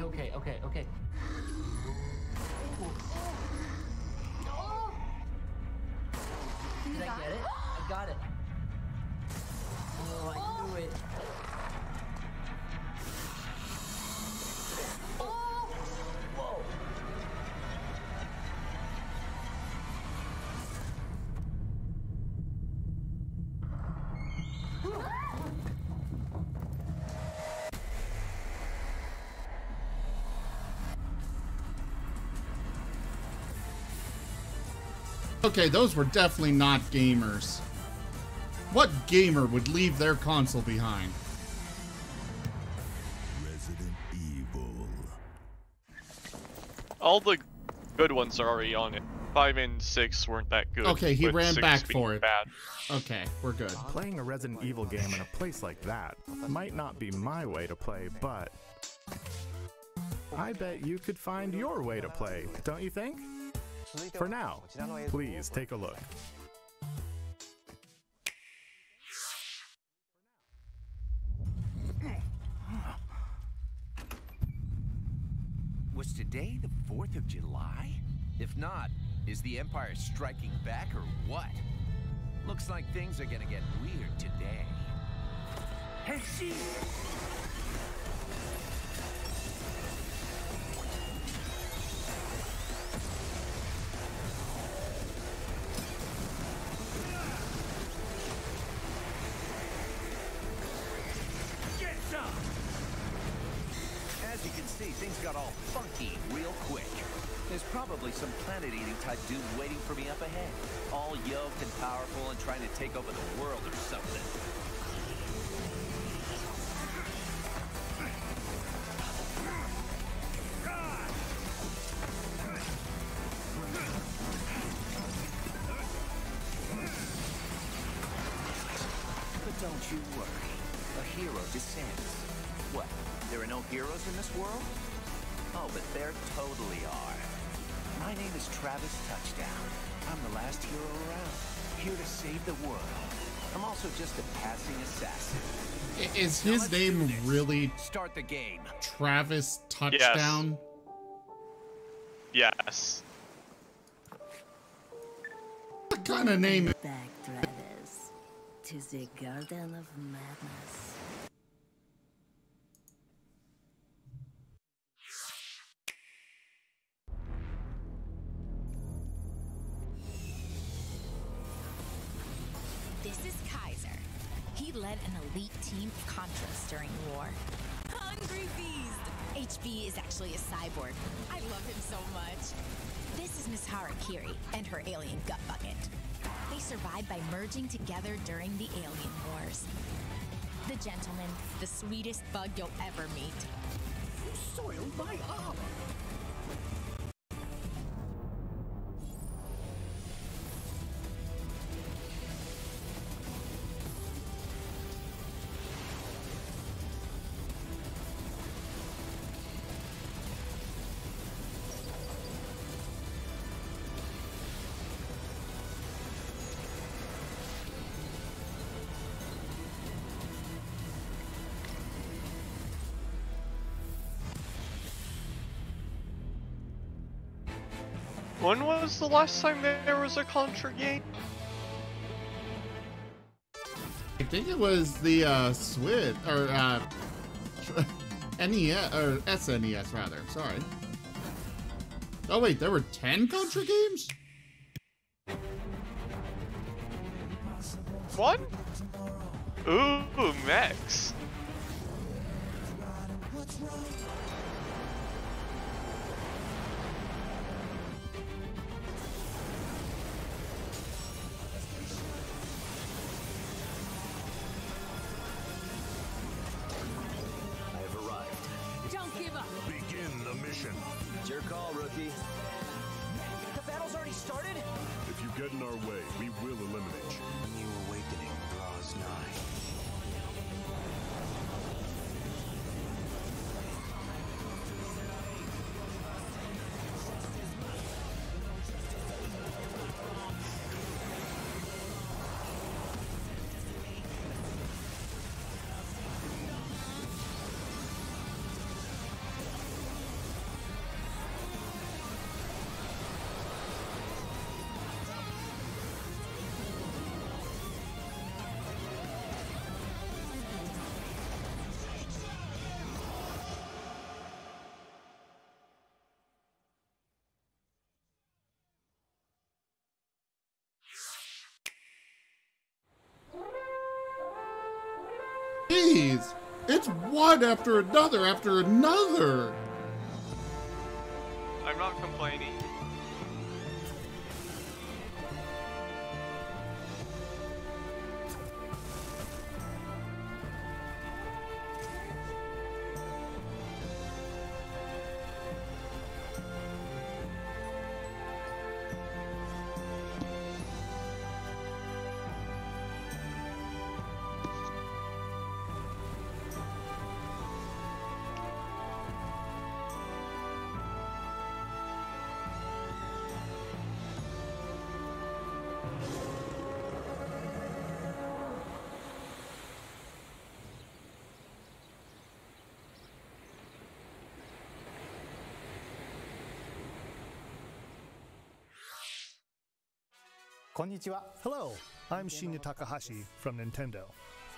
Speaker 21: Did I get it? I got it. Oh, I knew it. Whoa.
Speaker 1: Okay, those were definitely not gamers. What gamer would leave their console behind?
Speaker 16: Resident Evil.
Speaker 6: All the good ones are already on it. 5 and 6 weren't that good.
Speaker 1: Okay, he
Speaker 6: with
Speaker 1: ran
Speaker 6: 6
Speaker 1: back
Speaker 6: being
Speaker 1: for it.
Speaker 6: Bad.
Speaker 1: Okay, we're good.
Speaker 9: Playing a Resident Evil game in a place like that might not be my way to play, but I bet you could find your way to play, don't you think? For now, please take a look.
Speaker 8: Was today the 4th of July? If not, is the Empire striking back or what? Looks like things are gonna get weird today. Hey, she! Get some! As you can see, things got all funky real quick. There's probably some planet-eating type dude waiting for me up ahead. All yoked and powerful and trying to take over the world or something. But don't you worry. A hero descends. What? There are no heroes in this world? Oh, but there totally are. My name is Travis Touchdown. I'm the last hero around, here to save the world. I'm also just a passing assassin.
Speaker 1: Is his name really
Speaker 8: Start the game.
Speaker 1: Travis Touchdown?
Speaker 6: Yes.
Speaker 1: What kind of name?
Speaker 18: Back, Travis, to the Garden of Madness.
Speaker 23: This is Kaiser. He led an elite team of Contras during war. Hungry Beast! HB is actually a cyborg. I love him so much. This is Miss Harakiri and her alien gut bucket. They survived by merging together during the alien wars. The gentleman, the sweetest bug you'll ever meet.
Speaker 8: You soiled my armor.
Speaker 6: When was the last time there was a Contra game?
Speaker 1: I think it was the Switch or NES or SNES rather. Sorry. Oh wait, there were 10 Contra games?
Speaker 6: What? Ooh, Max.
Speaker 23: Don't give up!
Speaker 16: Begin the mission.
Speaker 8: It's your call, rookie. The battle's already started?
Speaker 16: If you get in our way, we will eliminate you.
Speaker 8: A new awakening draws nigh.
Speaker 1: Jeez, it's one after another after another.
Speaker 6: I'm not complaining.
Speaker 2: Hello, I'm Shinya Takahashi from Nintendo.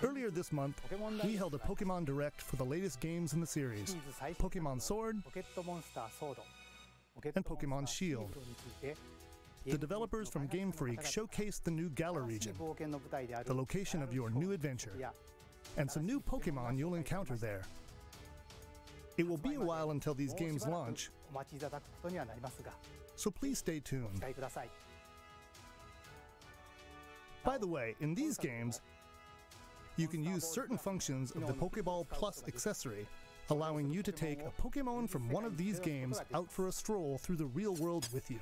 Speaker 2: Earlier this month, we held a Pokemon Direct for the latest games in the series, Pokemon Sword and Pokemon Shield. The developers from Game Freak showcased the new Galar region, the location of your new adventure, and some new Pokemon you'll encounter there. It will be a while until these games launch, so please stay tuned. By the way, in these games, you can use certain functions of the Pokeball Plus accessory, allowing you to take a Pokemon from one of these games out for a stroll through the real world with you.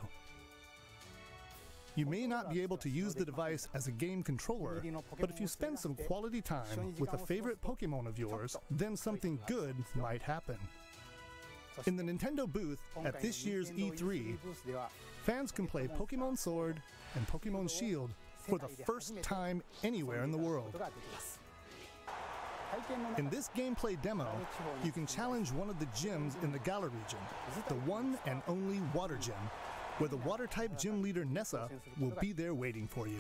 Speaker 2: You may not be able to use the device as a game controller, but if you spend some quality time with a favorite Pokemon of yours, then something good might happen. In the Nintendo booth at this year's E3, fans can play Pokemon Sword and Pokemon Shield for the first time anywhere in the world. In this gameplay demo, you can challenge one of the gyms in the Galar region, the one and only Water Gym, where the Water-type gym leader Nessa will be there waiting for you.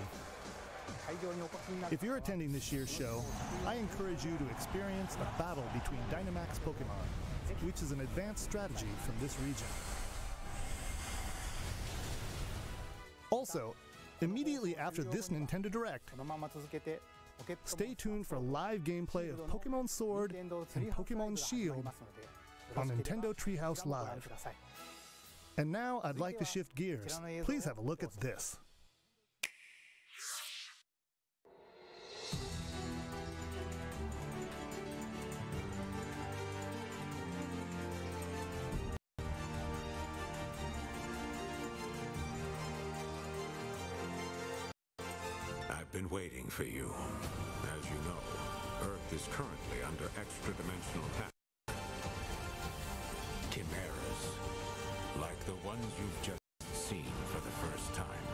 Speaker 2: If you're attending this year's show, I encourage you to experience a battle between Dynamax Pokemon, which is an advanced strategy from this region. Also, immediately after this Nintendo Direct, stay tuned for live gameplay of Pokemon Sword and Pokemon Shield on Nintendo Treehouse Live. And now I'd like to shift gears. Please have a look at this.
Speaker 3: I've been waiting for you. As you know, Earth is currently under extra-dimensional attack. Chimeras, like the ones you've just seen for the first time.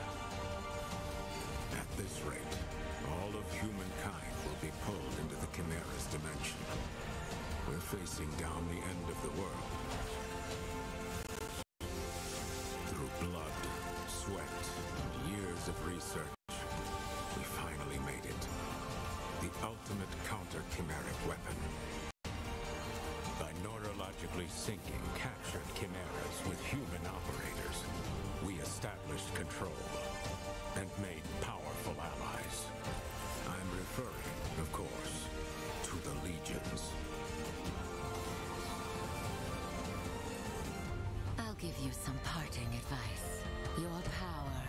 Speaker 3: At this rate, all of humankind will be pulled into the Chimera's dimension. We're facing down the end of the world. Through blood, sweat, and years of research, we finally made it. The ultimate counter-chimeric weapon. By neurologically syncing captured chimeras with human operators, we established control and made powerful allies. I'm referring, of course, to the Legions.
Speaker 18: I'll give you some parting advice. Your power,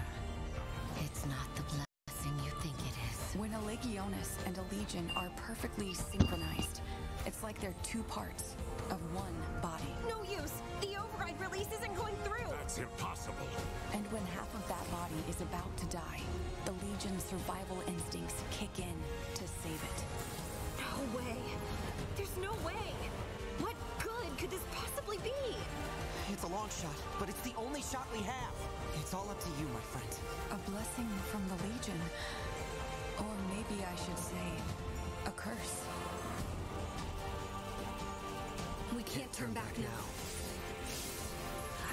Speaker 18: it's not the blessing you think it is.
Speaker 7: When a Legionis and a Legion are perfectly synchronized, it's like they're two parts of one body.
Speaker 24: No use! The override release isn't going through!
Speaker 3: That's impossible!
Speaker 7: And when half of that body is about to die, the Legion's survival instincts kick in to save it.
Speaker 24: No way! There's no way! What good could this possibly be?
Speaker 25: It's a long shot, but it's the only shot we have. It's all up to you, my friend.
Speaker 7: A blessing from the Legion. Or maybe I should say, a curse.
Speaker 24: We can't turn back now.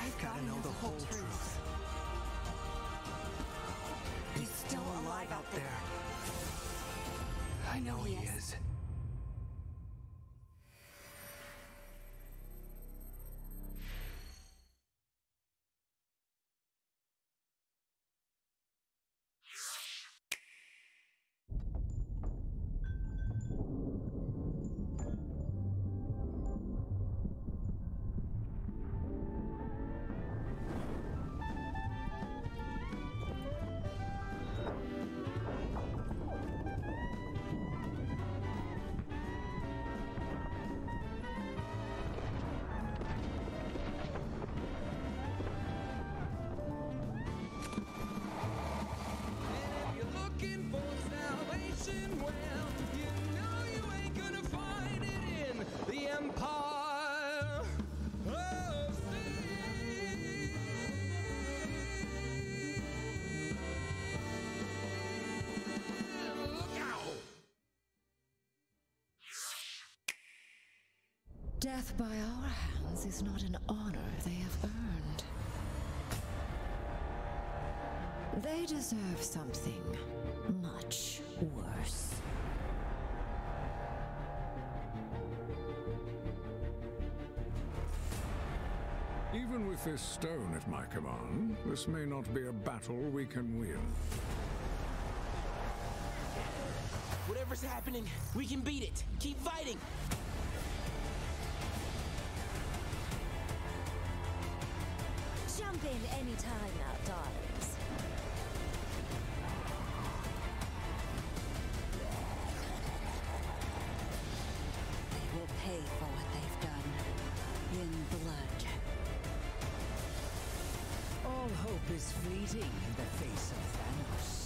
Speaker 25: I've got to know the whole truth. He's still alive out there. I know he is.
Speaker 18: Death by our hands is not an honor they have earned.
Speaker 4: They deserve something much worse.
Speaker 10: Even with this stone at my command, this may not be a battle we can win.
Speaker 11: Whatever's happening, we can beat it. Keep fighting.
Speaker 15: Jump in anytime now, darlings. They will pay for what they've done in blood.
Speaker 11: All hope is fleeting in the face of Thanos.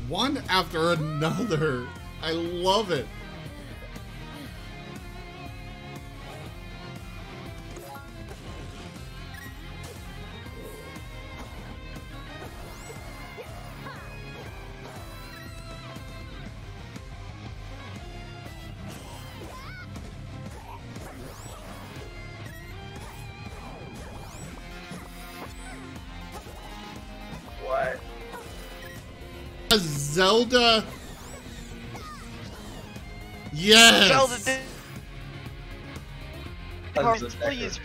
Speaker 1: One after another. I love it.
Speaker 5: What?
Speaker 1: Zelda. Yes.
Speaker 6: Zelda. Please.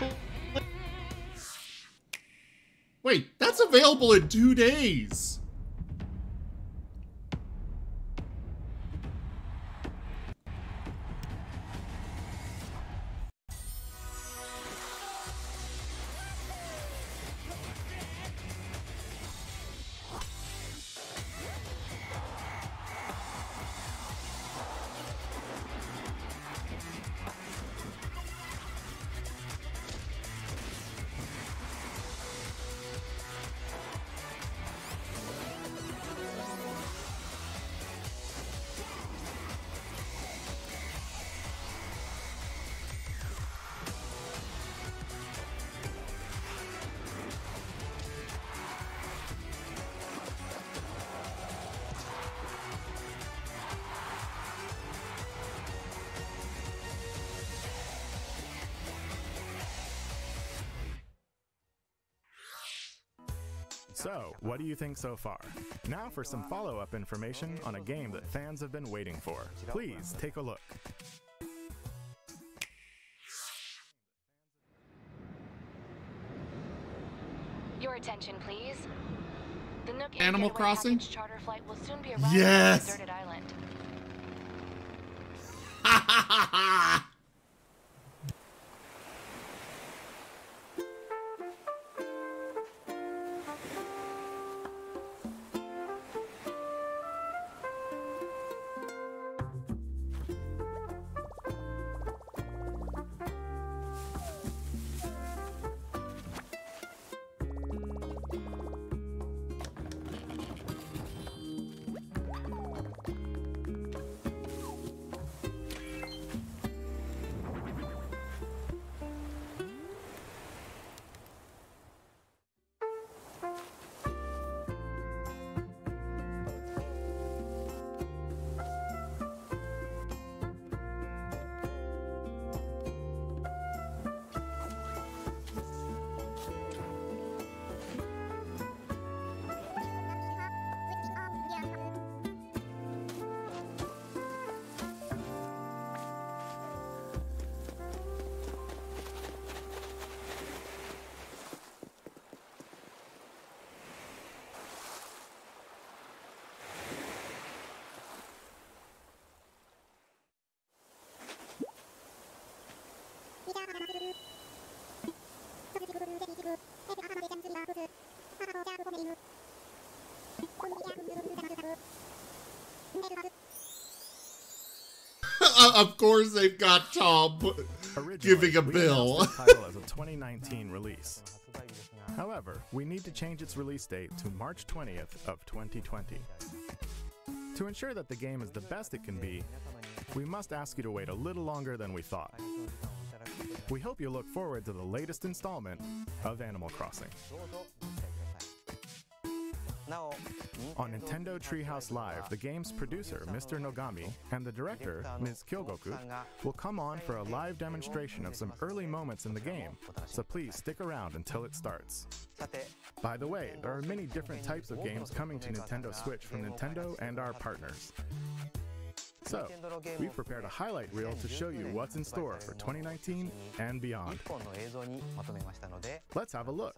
Speaker 1: Wait, that's available in 2 days.
Speaker 9: So, what do you think so far? Now for some follow-up information on a game that fans have been waiting for. Please take a look.
Speaker 12: Your attention, please. The Nook
Speaker 1: Animal
Speaker 12: Getaway
Speaker 1: Crossing?
Speaker 12: Package charter flight will soon be arriving
Speaker 1: Yes!
Speaker 12: on a deserted island.
Speaker 1: Of course they've got Tom giving a
Speaker 9: we
Speaker 1: bill.
Speaker 9: announced the title as a 2019 release. However, we need to change its release date to March 20th of 2020. To ensure that the game is the best it can be, we must ask you to wait a little longer than we thought. We hope you look forward to the latest installment of Animal Crossing. On Nintendo Treehouse Live, the game's producer, Mr. Nogami, and the director, Ms. Kyogoku, will come on for a live demonstration of some early moments in the game, so please stick around until it starts. By the way, there are many different types of games coming to Nintendo Switch from Nintendo and our partners. So, we've prepared a highlight reel to show you what's in store for 2019 and beyond. Let's have a look.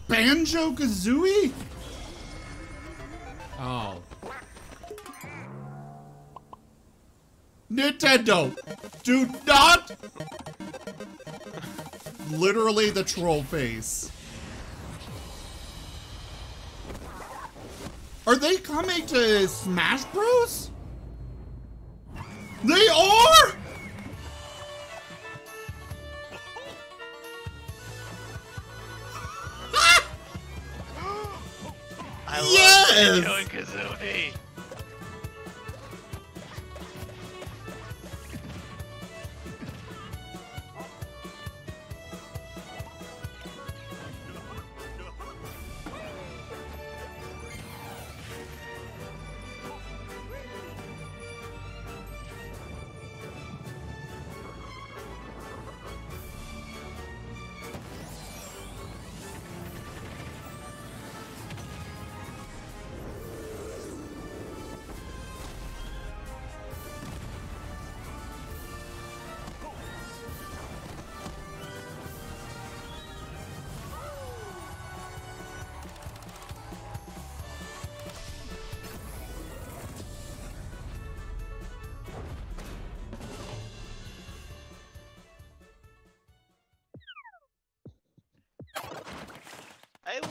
Speaker 1: Banjo-Kazooie? Oh. Nintendo, do not! Literally the troll face. Are they coming to Smash Bros? They are!
Speaker 6: I love Banjo-Kazooie.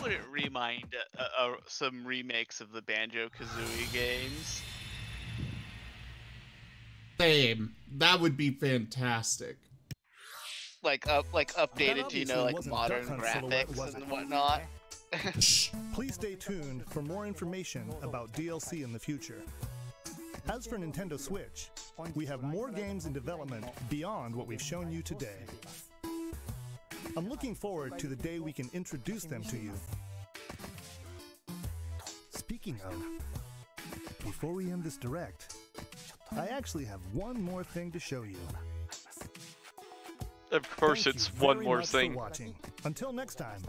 Speaker 13: wouldn't remind some remakes of the Banjo-Kazooie games.
Speaker 1: Same. That would be fantastic.
Speaker 13: Like updated to, you know, like modern graphics and whatnot.
Speaker 2: Please stay tuned for more information about DLC in the future. As for Nintendo Switch, we have more games in development beyond what we've shown you today. I'm looking forward to the day we can introduce them to you. Speaking of, before we end this direct, I actually have one more thing to show you.
Speaker 6: Of course, it's one more thing.
Speaker 2: Until next time.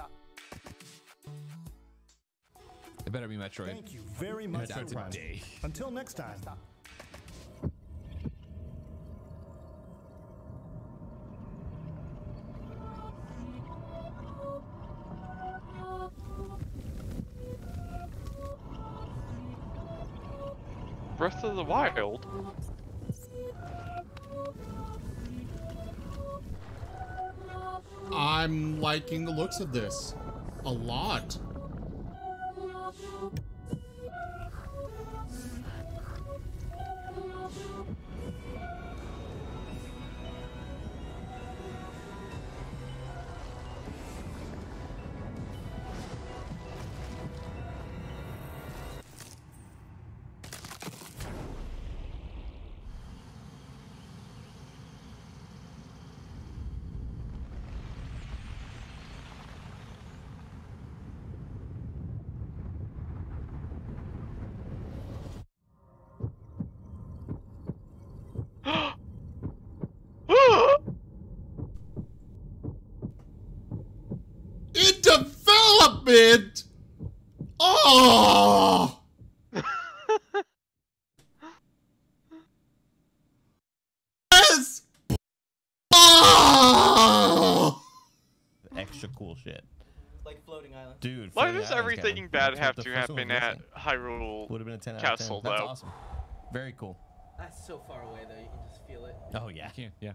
Speaker 14: It better be Metroid.
Speaker 2: Thank you very much for watching. Until next time.
Speaker 6: Breath of the Wild.
Speaker 1: I'm liking the looks of this a lot. In development! Oh! Yes! Oh!
Speaker 17: Extra cool shit.
Speaker 21: Like Floating Island.
Speaker 17: Dude,
Speaker 6: why does everything bad have to happen at Hyrule
Speaker 17: Would have been a 10 out
Speaker 6: Castle,
Speaker 17: of 10. That's
Speaker 6: though?
Speaker 17: awesome. Very cool.
Speaker 21: That's so far away though, you can just feel it.
Speaker 17: Oh yeah.
Speaker 14: Yeah.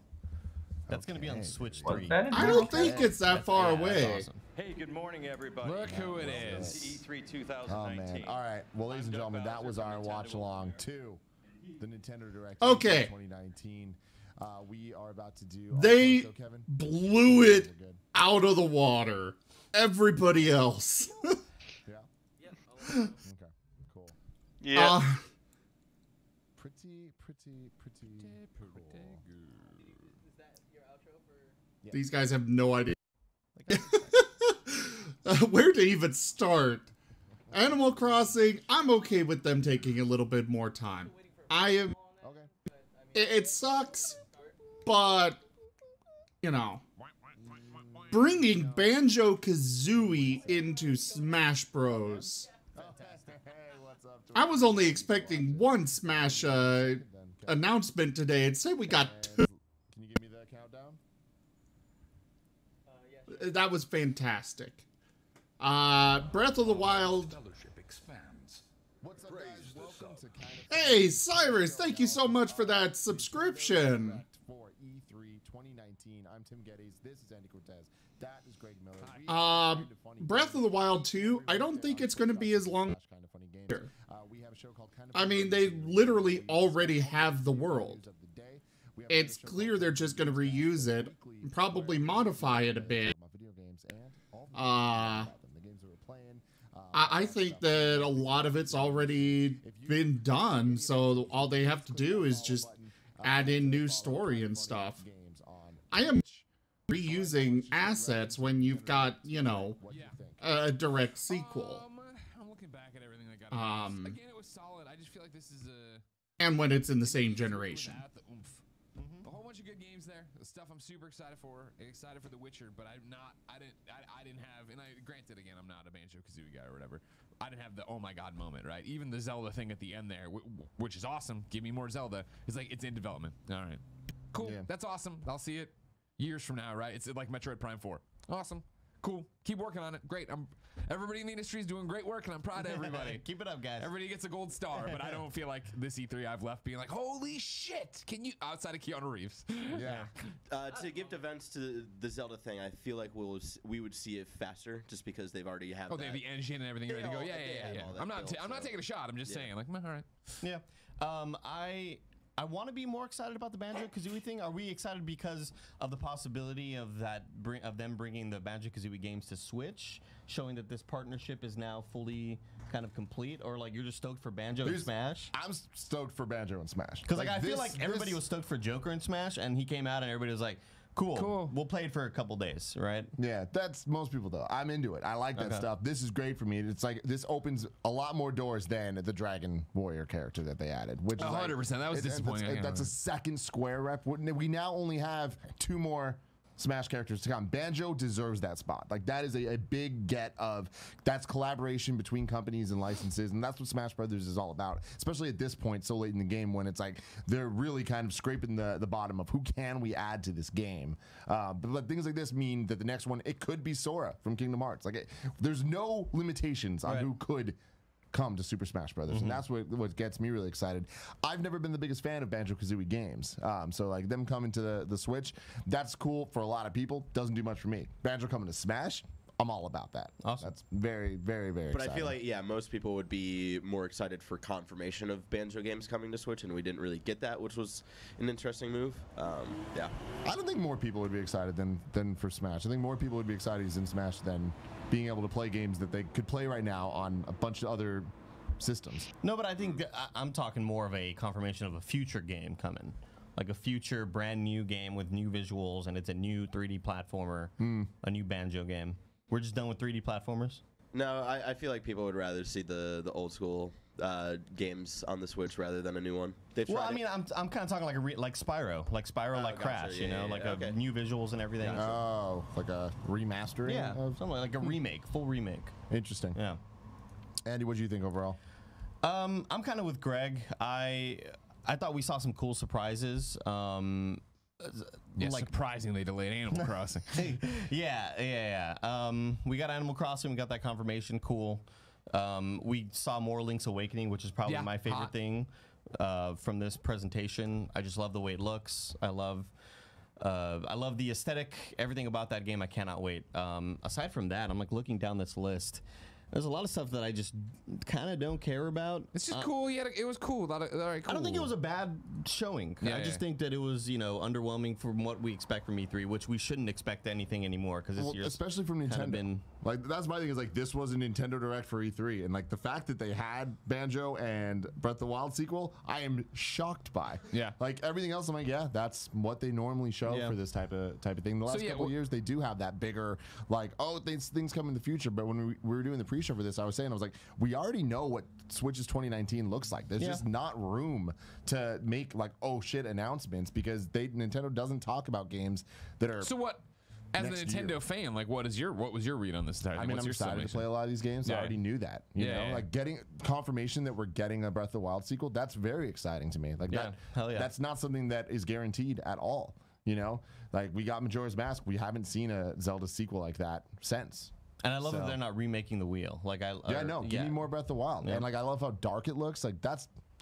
Speaker 17: That's gonna be on Switch 3.
Speaker 1: I don't think it's that far away.
Speaker 17: That's awesome.
Speaker 19: Hey, good morning, everybody.
Speaker 14: Look who it is.
Speaker 19: E3 2019.
Speaker 20: Oh man! All right. Well, ladies and gentlemen, that was our watch along to the Nintendo Direct.
Speaker 1: Okay.
Speaker 20: 2019. We are about to do.
Speaker 1: They
Speaker 20: so, Kevin?
Speaker 1: blew it out of the water. Everybody else.
Speaker 20: Yeah. Okay. Cool.
Speaker 6: Yeah.
Speaker 20: Pretty cool.
Speaker 1: These guys have no idea where to even start. Animal Crossing, I'm okay with them taking a little bit more time. I am. It sucks, but you know, bringing Banjo-Kazooie into Smash Bros. I was only expecting one Smash announcement today. Instead, we got two.
Speaker 20: Can you give me the countdown?
Speaker 1: That was fantastic. Breath of the Wild.
Speaker 20: What's up, guys? Welcome to Kind of
Speaker 1: Hey, Cyrus, thank you so much for that subscription.
Speaker 20: For E3 2019, I'm Tim Geddes. This is Andy Cortez. That is Greg Miller.
Speaker 1: Breath of the Wild 2, I don't think it's going to be as long.
Speaker 20: We have a show called Kind of
Speaker 1: I mean, they literally already have the world. It's clear they're just going to reuse it, probably modify it a bit. I think that a lot of it's already been done, so all they have to do is just add in new story and stuff. I am reusing assets when you've got, you know, a direct sequel.
Speaker 14: I'm looking back at everything that got again, it was solid. I just feel like this is a
Speaker 1: and when it's in the same generation.
Speaker 14: A whole bunch of good games there. The stuff I'm super excited for. Excited for The Witcher, but I didn't have, and granted, again, I'm not a Banjo-Kazooie guy or whatever. I didn't have the oh my god moment, right? Even the Zelda thing at the end there, which is awesome. Give me more Zelda. It's like it's in development. All right, cool. Yeah. That's awesome. I'll see it years from now, right? It's like Metroid Prime 4. Awesome, Cool. Keep working on it. Great. Everybody in the industry is doing great work, and I'm proud of everybody.
Speaker 17: Keep it up, guys.
Speaker 14: Everybody gets a gold star, but I don't feel like this E3 I've left being like, holy shit, can you, outside of Keanu Reeves.
Speaker 3: Yeah. To give defense to the Zelda thing, I feel like we would see it faster just because they've already have.
Speaker 14: Oh, they have the engine and everything ready to go. Yeah. I'm not taking a shot. I'm just saying, like, all right.
Speaker 17: Yeah. I want to be more excited about the Banjo-Kazooie thing. Are we excited because of the possibility of them bringing the Banjo-Kazooie games to Switch, showing that this partnership is now fully kind of complete, or like you're just stoked for Banjo and Smash?
Speaker 20: I'm stoked for Banjo and Smash.
Speaker 17: Because I feel like everybody was stoked for Joker and Smash, and he came out and everybody was like, cool. We'll play it for a couple days, right?
Speaker 20: Yeah, that's most people though. I'm into it. I like that stuff. This is great for me. It's like this opens a lot more doors than the Dragon Warrior character that they added, which
Speaker 14: 100%. That was disappointing.
Speaker 20: That's a second Square rep. We now only have 2 more Smash characters to come. Banjo deserves that spot. Like that is a big get of that's collaboration between companies and licenses, and that's what Smash Brothers is all about. Especially at this point, so late in the game, when it's like they're really kind of scraping the bottom of who can we add to this game. But things like this mean that the next one, it could be Sora from Kingdom Hearts. Like there's no limitations on who could come to Super Smash Brothers, and that's what gets me really excited. I've never been the biggest fan of Banjo-Kazooie games, so like them coming to the Switch, that's cool for a lot of people. Doesn't do much for me. Banjo coming to Smash, I'm all about that. Awesome. That's very, very, very
Speaker 3: But
Speaker 20: exciting.
Speaker 3: I feel like, most people would be more excited for confirmation of Banjo games coming to Switch, and we didn't really get that, which was an interesting move. Yeah.
Speaker 20: I don't think more people would be excited than for Smash. I think more people would be excited in Smash than being able to play games that they could play right now on a bunch of other systems.
Speaker 17: No, but I think I'm talking more of a confirmation of a future game coming. Like a future brand new game with new visuals, and it's a new 3D platformer, a new Banjo game. We're just done with 3D platformers?
Speaker 3: No, I feel like people would rather see the old school games on the Switch rather than a new one.
Speaker 17: I mean, I'm kind of talking like Spyro, like Crash, you know, new visuals and everything.
Speaker 20: Oh, like a remastering?
Speaker 17: Yeah, something like a remake, full remake.
Speaker 20: Interesting.
Speaker 17: Yeah.
Speaker 20: Andy, what do you think overall?
Speaker 17: I'm kind of with Greg. I thought we saw some cool surprises.
Speaker 14: Like surprisingly delayed Animal Crossing.
Speaker 17: Yeah. We got Animal Crossing. We got that confirmation. Cool. We saw more Link's Awakening, which is probably my favorite thing from this presentation. I just love the way it looks. I love the aesthetic, everything about that game. I cannot wait. Aside from that, I'm like looking down this list. There's a lot of stuff that I just kind of don't care about.
Speaker 14: It's just cool. It was cool. Cool.
Speaker 17: I don't think it was a bad showing. I just think that it was, underwhelming from what we expect from E3, which we shouldn't expect anything anymore because this year's
Speaker 20: especially from Nintendo. Like that's my thing is like this was a Nintendo Direct for E3, and like the fact that they had Banjo and Breath of the Wild sequel, I am shocked by.
Speaker 14: Yeah.
Speaker 20: Like everything else, I'm like, yeah, that's what they normally show for this type of thing. The last couple of years, they do have that bigger like, oh, things come in the future. But when we were doing the pre-show for this, I was like, we already know what Switch's 2019 looks like. There's just not room to make like, oh shit, announcements because Nintendo doesn't talk about games that are.
Speaker 14: So what? As a Nintendo fan, like, what was your read on this entire thing?
Speaker 20: I mean, I'm excited to play a lot of these games. I already knew that. You know, like getting confirmation that we're getting a Breath of the Wild sequel. That's very exciting to me. Like that's not something that is guaranteed at all. You know, like we got Majora's Mask. We haven't seen a Zelda sequel like that since.
Speaker 17: And I love that they're not remaking the wheel. Like
Speaker 20: give me more Breath of the Wild. And like I love how dark it looks. Like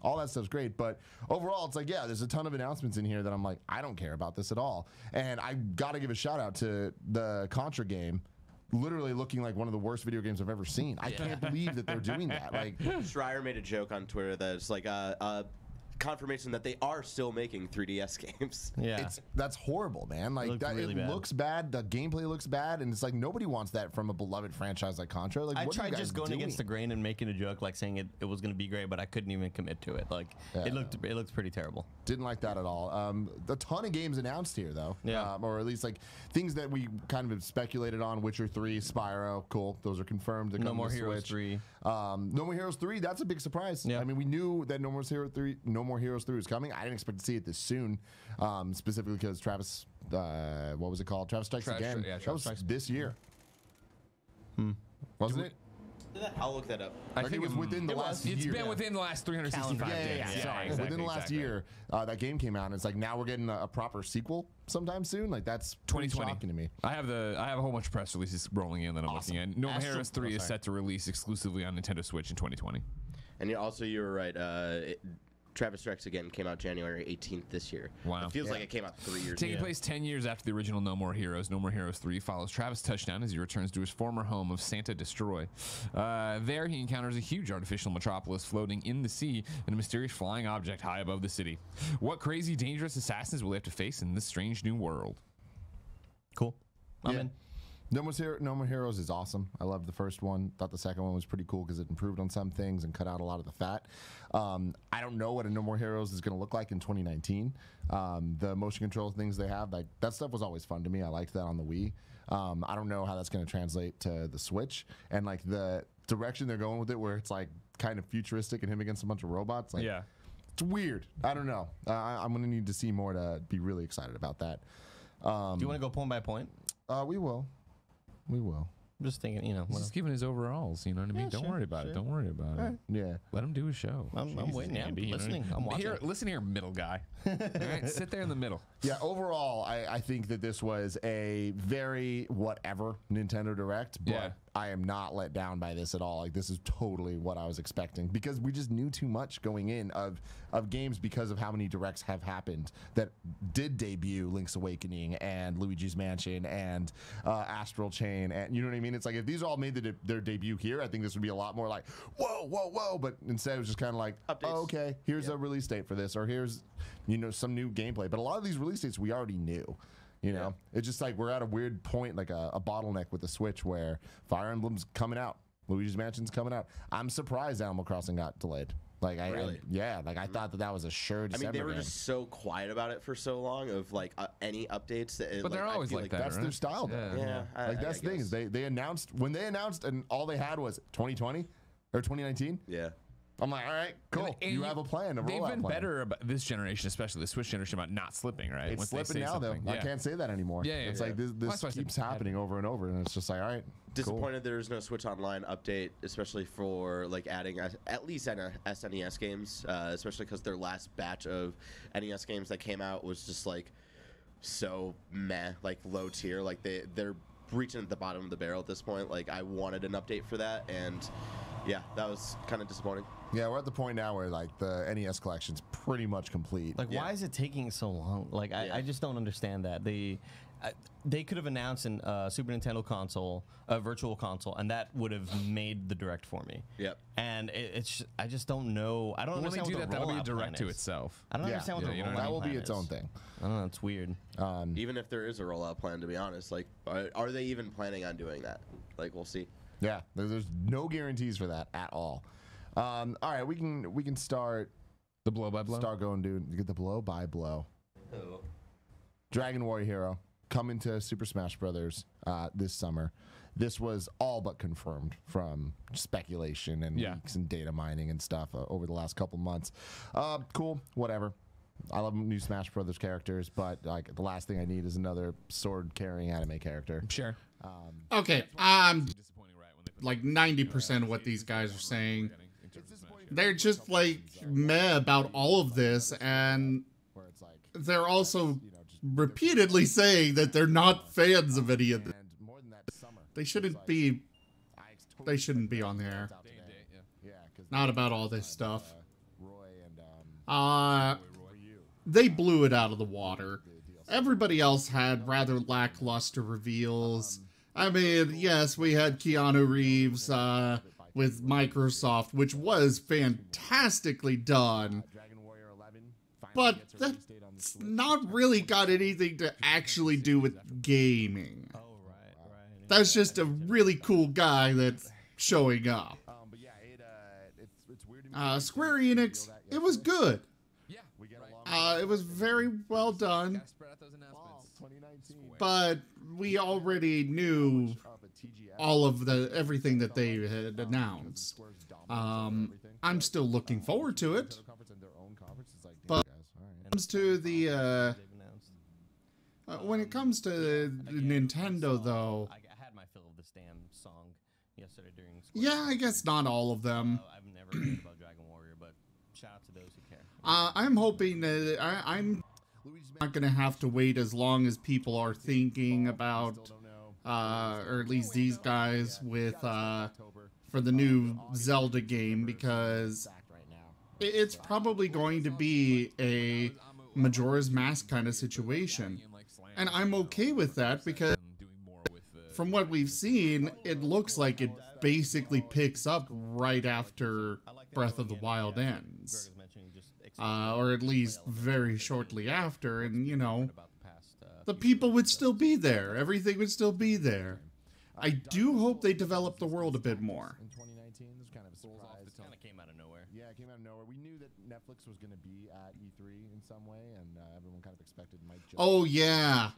Speaker 20: all that stuff's great, but overall, it's like, there's a ton of announcements in here that I'm like, I don't care about this at all. And I got to give a shout out to the Contra game, literally looking like one of the worst video games I've ever seen. I can't believe that they're doing that. Like
Speaker 3: Schreier made a joke on Twitter that it's like confirmation that they are still making 3DS games.
Speaker 17: Yeah,
Speaker 20: that's horrible, man. Like it looks bad. The gameplay looks bad, and it's like nobody wants that from a beloved franchise like Contra. Like
Speaker 17: I tried just going against the grain and making a joke, like saying it was going to be great, but I couldn't even commit to it. Like it looked pretty terrible.
Speaker 20: Didn't like that at all. A ton of games announced here though.
Speaker 17: Yeah,
Speaker 20: or at least like things that we kind of speculated on. Witcher 3, Spyro, cool. Those are confirmed.
Speaker 17: No More Heroes 3.
Speaker 20: No More Heroes 3. That's a big surprise. Yeah. I mean, we knew that No More Heroes 3 was coming. I didn't expect to see it this soon, specifically because Travis, what was it called? Travis Strikes Again.
Speaker 14: Yeah,
Speaker 20: that was this year. Wasn't it?
Speaker 3: I'll look that up.
Speaker 20: I think it was within the last year.
Speaker 14: It's been within the last 365 days.
Speaker 20: Yeah,
Speaker 14: exactly.
Speaker 20: Within the last year, that game came out, and it's like now we're getting a proper sequel sometime soon. Like that's
Speaker 14: 2020
Speaker 20: shocking to me.
Speaker 14: I have a whole bunch of press releases rolling in that I'm looking at. No More Heroes 3 is set to release exclusively on Nintendo Switch in 2020.
Speaker 3: And you were right. Travis Rex again came out January 18th this year.
Speaker 14: Wow.
Speaker 3: It feels like it came out 3 years ago.
Speaker 14: Taking place 10 years after the original No More Heroes, No More Heroes 3 follows Travis Touchdown as he returns to his former home of Santa Destroy. There, he encounters a huge artificial metropolis floating in the sea and a mysterious flying object high above the city. What crazy, dangerous assassins will they have to face in this strange new world?
Speaker 17: Cool. I'm in.
Speaker 20: No More Heroes is awesome. I loved the first one. Thought the second one was pretty cool because it improved on some things and cut out a lot of the fat. I don't know what a No More Heroes is going to look like in 2019. The motion control things they have, like that stuff was always fun to me. I liked that on the Wii. I don't know how that's going to translate to the Switch and like the direction they're going with it, where it's like kind of futuristic and him against a bunch of robots. Like, it's weird. I don't know. I'm going to need to see more to be really excited about that.
Speaker 17: Do you want to go point by point?
Speaker 20: We will. We will.
Speaker 17: I'm just thinking, you know.
Speaker 14: He's just giving his overalls, you know what I mean? Don't worry about it. Don't worry about it.
Speaker 20: Yeah.
Speaker 14: Let him do his show.
Speaker 17: I'm waiting. Yeah, I'm listening. I'm watching.
Speaker 14: Listen here, middle guy. All right, sit there in the middle.
Speaker 20: Yeah, overall, I think that this was a very whatever Nintendo Direct, but I am not let down by this at all. Like, this is totally what I was expecting because we just knew too much going in of games because of how many Directs have happened that did debut Link's Awakening and Luigi's Mansion and Astral Chain. And you know what I mean? It's like if these all made their debut here, I think this would be a lot more like, whoa, whoa, whoa. But instead, it was just kind of like, oh, okay, here's a release date for this, or here's, you know, some new gameplay. But a lot of these release dates we already knew. You know, it's just like we're at a weird point, like a bottleneck with the Switch where Fire Emblem's coming out, Luigi's Mansion's coming out. I'm surprised Animal Crossing got delayed. Like, I thought that was a sure December.
Speaker 3: I mean, they were
Speaker 20: game.
Speaker 3: just so quiet about it for so long of like any updates. That,
Speaker 14: but they're always like that.
Speaker 20: That's their style, though.
Speaker 3: Yeah,
Speaker 20: like that's the thing is they announced and all they had was 2020 or 2019.
Speaker 3: Yeah.
Speaker 20: I'm like, all right, cool.
Speaker 14: And
Speaker 20: you have a plan.
Speaker 14: They've been better about this generation, especially the Switch generation, about not slipping, right?
Speaker 20: It's
Speaker 14: Once
Speaker 20: slipping now, though. I can't say that anymore. It's like this keeps happening over and over, and it's just like, all right.
Speaker 3: Disappointed there's no Switch Online update, especially for like adding at least SNES games, especially because their last batch of NES games that came out was just like so meh, like low tier. Like they're reaching at the bottom of the barrel at this point. Like I wanted an update for that, and yeah, that was kind of disappointing.
Speaker 20: Yeah, we're at the point now where like the NES collection's pretty much complete.
Speaker 17: Like, why is it taking so long? Like, I just don't understand that. They could have announced a Super Nintendo console, a virtual console, and that would have made the Direct for me.
Speaker 3: Yep.
Speaker 17: And I just don't know. I don't understand what the
Speaker 14: that'll be a
Speaker 17: rollout
Speaker 14: Direct
Speaker 17: plan
Speaker 14: to
Speaker 17: is.
Speaker 14: itself.
Speaker 17: I don't understand what the rollout plan is.
Speaker 20: That will be its own thing.
Speaker 17: I don't know. It's weird.
Speaker 3: Even if there is a rollout plan, to be honest, like, are they even planning on doing that? Like, we'll see.
Speaker 20: Yeah, there's no guarantees for that at all. All right, we can start
Speaker 14: the blow by blow.
Speaker 20: Start going, dude. You get the blow by blow.
Speaker 3: Oh.
Speaker 20: Dragon Warrior Hero coming to Super Smash Brothers this summer. This was all but confirmed from speculation and leaks and data mining and stuff over the last couple months. Cool, whatever. I love new Smash Brothers characters, but like the last thing I need is another sword-carrying anime character.
Speaker 14: Sure.
Speaker 1: Okay, like 90% of what these guys are saying, they're just like meh about all of this, and they're also repeatedly saying that they're not fans of any of this. They shouldn't be on the air. Not about all this stuff. They blew it out of the water. Everybody else had rather lackluster reveals. I mean, yes, we had Keanu Reeves with Microsoft, which was fantastically done. But that's not really got anything to actually do with gaming. That's just a really cool guy that's showing up. Square Enix, it was good. It was very well done. But we already knew all of everything that they had announced. I'm still looking forward to it. But when it comes to Nintendo, though,
Speaker 17: I had my fill of this damn song. yesterday during.
Speaker 1: Yeah, I guess not all of them.
Speaker 17: I've never heard about Dragon Warrior, but shout out to those who care.
Speaker 1: I'm hoping that I'm not gonna have to wait as long as people are thinking about, or at least these guys with for the new Zelda game, because it's probably going to be a Majora's Mask kind of situation, and I'm okay with that because from what we've seen, it looks like it basically picks up right after Breath of the Wild ends, or at least very shortly after, and you know, the people would still be there, everything would still be there. I do hope they develop the world a bit more.
Speaker 20: In 2019, this was kind of a surprise.
Speaker 17: It kind of came out of nowhere.
Speaker 20: Yeah, it came out of nowhere. We knew that Netflix was going to be at E3 in some way, and everyone kind of expected Mike Jones.
Speaker 1: Oh yeah,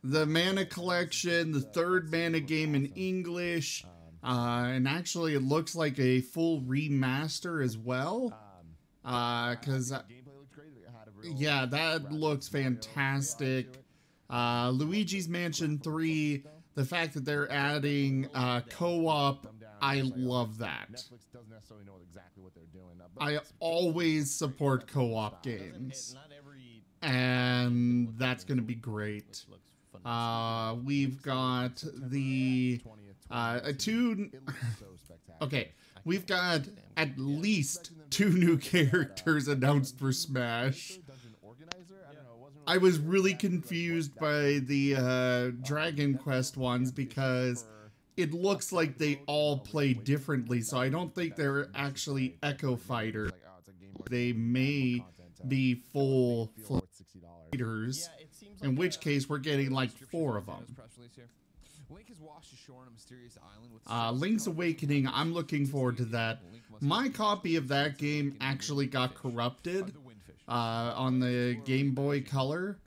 Speaker 1: the Mana Collection, the third Mana game in English, and actually it looks like a full remaster as well. Because yeah, that looks fantastic. Luigi's Mansion 3, the fact that they're adding co-op, I love that.
Speaker 20: Netflix doesn't necessarily know exactly what they're doing.
Speaker 1: I always support co-op games, and that's going to be great. We've got the okay, we've got at least 2 new characters announced for Smash. I was really confused by the Dragon Quest ones because it looks like they all play differently, so I don't think they're actually Echo Fighters. They may be full fighters, in which case we're getting like 4 of them. Link's Awakening, I'm looking forward to that. My copy of that game actually got corrupted on the Game Boy Color,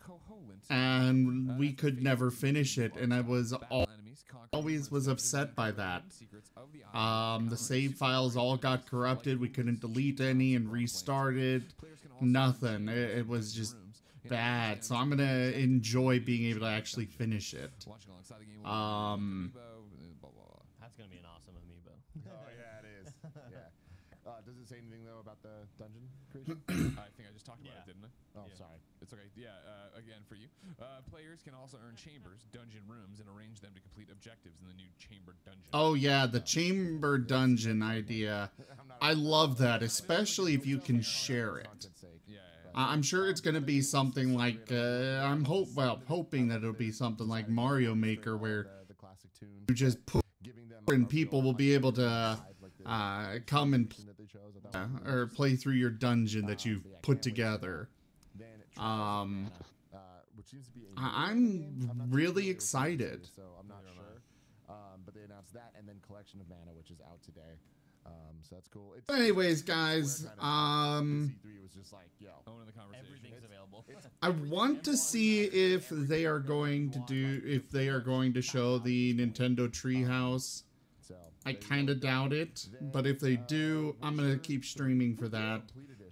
Speaker 1: and we could never finish it, and I was always was upset by that. The save files all got corrupted, we couldn't delete any and restart it, nothing. It was just bad, so I'm gonna enjoy being able to actually finish it.
Speaker 17: That's gonna be an awesome amiibo.
Speaker 20: Oh yeah, it is. Yeah. Does it say anything though about the dungeon creation?
Speaker 14: I think I just talked about it, didn't I?
Speaker 20: Oh, sorry.
Speaker 14: It's okay. Yeah, again, for you. Players can also earn chambers, dungeon rooms, and arrange them to complete objectives in the new chamber dungeon.
Speaker 1: Oh yeah, the chamber dungeon idea. I love that, especially if you can share it. I'm sure it's going to be something like, I'm hoping that it'll be something like Mario Maker, where you just put and people will be able to come and or play through your dungeon that you've put together. I'm really excited.
Speaker 20: So I'm not sure. But they announced that, and then Collection of Mana, which is out today. So that's cool.
Speaker 1: Anyways, guys,
Speaker 17: everything's available.
Speaker 1: I want to see if they are going to show the Nintendo Treehouse. I kind of doubt it, but if they do, I'm gonna keep streaming for that.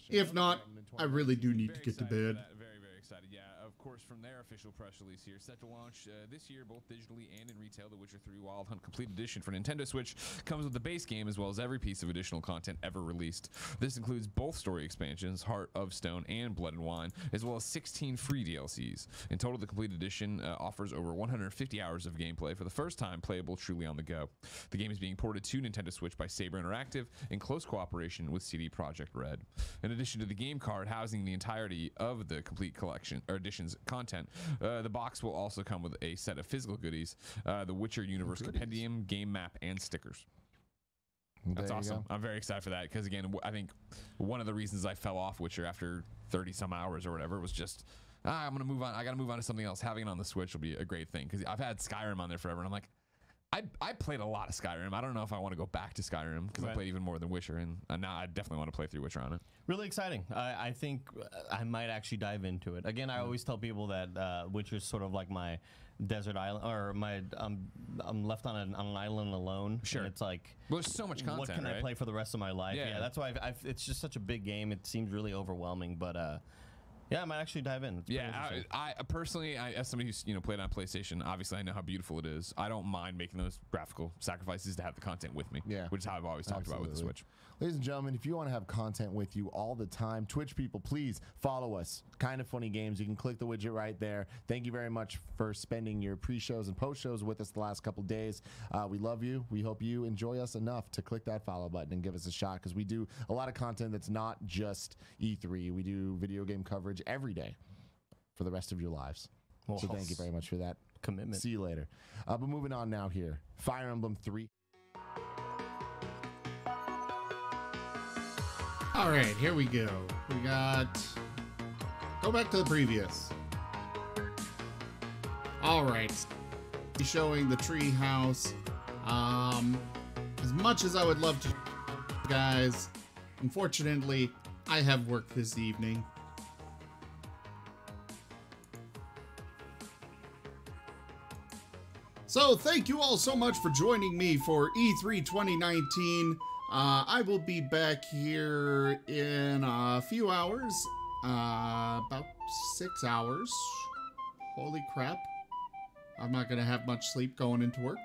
Speaker 1: If not, I really do need to get to bed.
Speaker 14: Very excited. Yeah, of course, from their official press release here, set to launch this year, both digitally and in retail. The Witcher 3 Wild Hunt Complete Edition for Nintendo Switch comes with the base game as well as every piece of additional content ever released. This includes both story expansions, Heart of Stone and Blood and Wine, as well as 16 free DLCs. In total, the Complete Edition offers over 150 hours of gameplay for the first time playable truly on the go. The game is being ported to Nintendo Switch by Saber Interactive in close cooperation with CD Projekt Red. In addition to the game card housing the entirety of the complete collection or edition's content, the box will also come with a set of physical goodies, the Witcher Universe Compendium, game map, and stickers. That's awesome. I'm very excited for that because, again, I think one of the reasons I fell off Witcher after 30 some hours or whatever was just, I'm going to move on. I got to move on to something else. Having it on the Switch will be a great thing because I've had Skyrim on there forever, and I'm like, I played a lot of Skyrim. I don't know if I want to go back to Skyrim because I played even more than Witcher, and now I definitely want to play through Witcher on it.
Speaker 17: Really exciting. I think I might actually dive into it. Again, I always tell people that Witcher's sort of like my desert island, or my I'm left on an island alone.
Speaker 14: Sure.
Speaker 17: And it's like,
Speaker 14: well, there's so much content.
Speaker 17: What can I play for the rest of my life?
Speaker 14: Yeah,
Speaker 17: that's why it's just such a big game. It seems really overwhelming, but Yeah, I might actually dive in.
Speaker 14: Yeah, I personally, as somebody who's played on PlayStation, obviously I know how beautiful it is. I don't mind making those graphical sacrifices to have the content with me.
Speaker 20: Yeah,
Speaker 14: which is how I've always talked about with the Switch.
Speaker 20: Ladies and gentlemen, if you want to have content with you all the time, Twitch people, please follow us. Kind of Funny Games. You can click the widget right there. Thank you very much for spending your pre-shows and post-shows with us the last couple days. We love you. We hope you enjoy us enough to click that follow button and give us a shot, because we do a lot of content that's not just E3. We do video game coverage every day for the rest of your lives. So thank you very much for that
Speaker 17: commitment.
Speaker 20: See you later. But moving on now here. Fire Emblem 3.
Speaker 1: All right, here we go. We got... Go back to the previous. All right. Showing the tree house. As much as I would love to, guys, unfortunately, I have work this evening. So thank you all so much for joining me for E3 2019. I will be back here in a few hours, about 6 hours. Holy crap. I'm not going to have much sleep going into work.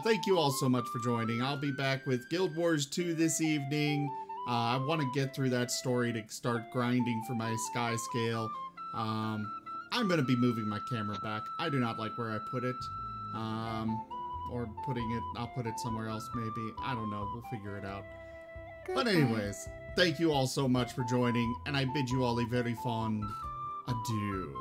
Speaker 1: Thank you all so much for joining. I'll be back with Guild Wars 2 this evening. I want to get through that story to start grinding for my Sky Scale. I'm going to be moving my camera back. I do not like where I put it. Or putting it, I'll put it somewhere else maybe. I don't know. We'll figure it out. But anyways, thank you all so much for joining, and I bid you all a very fond adieu.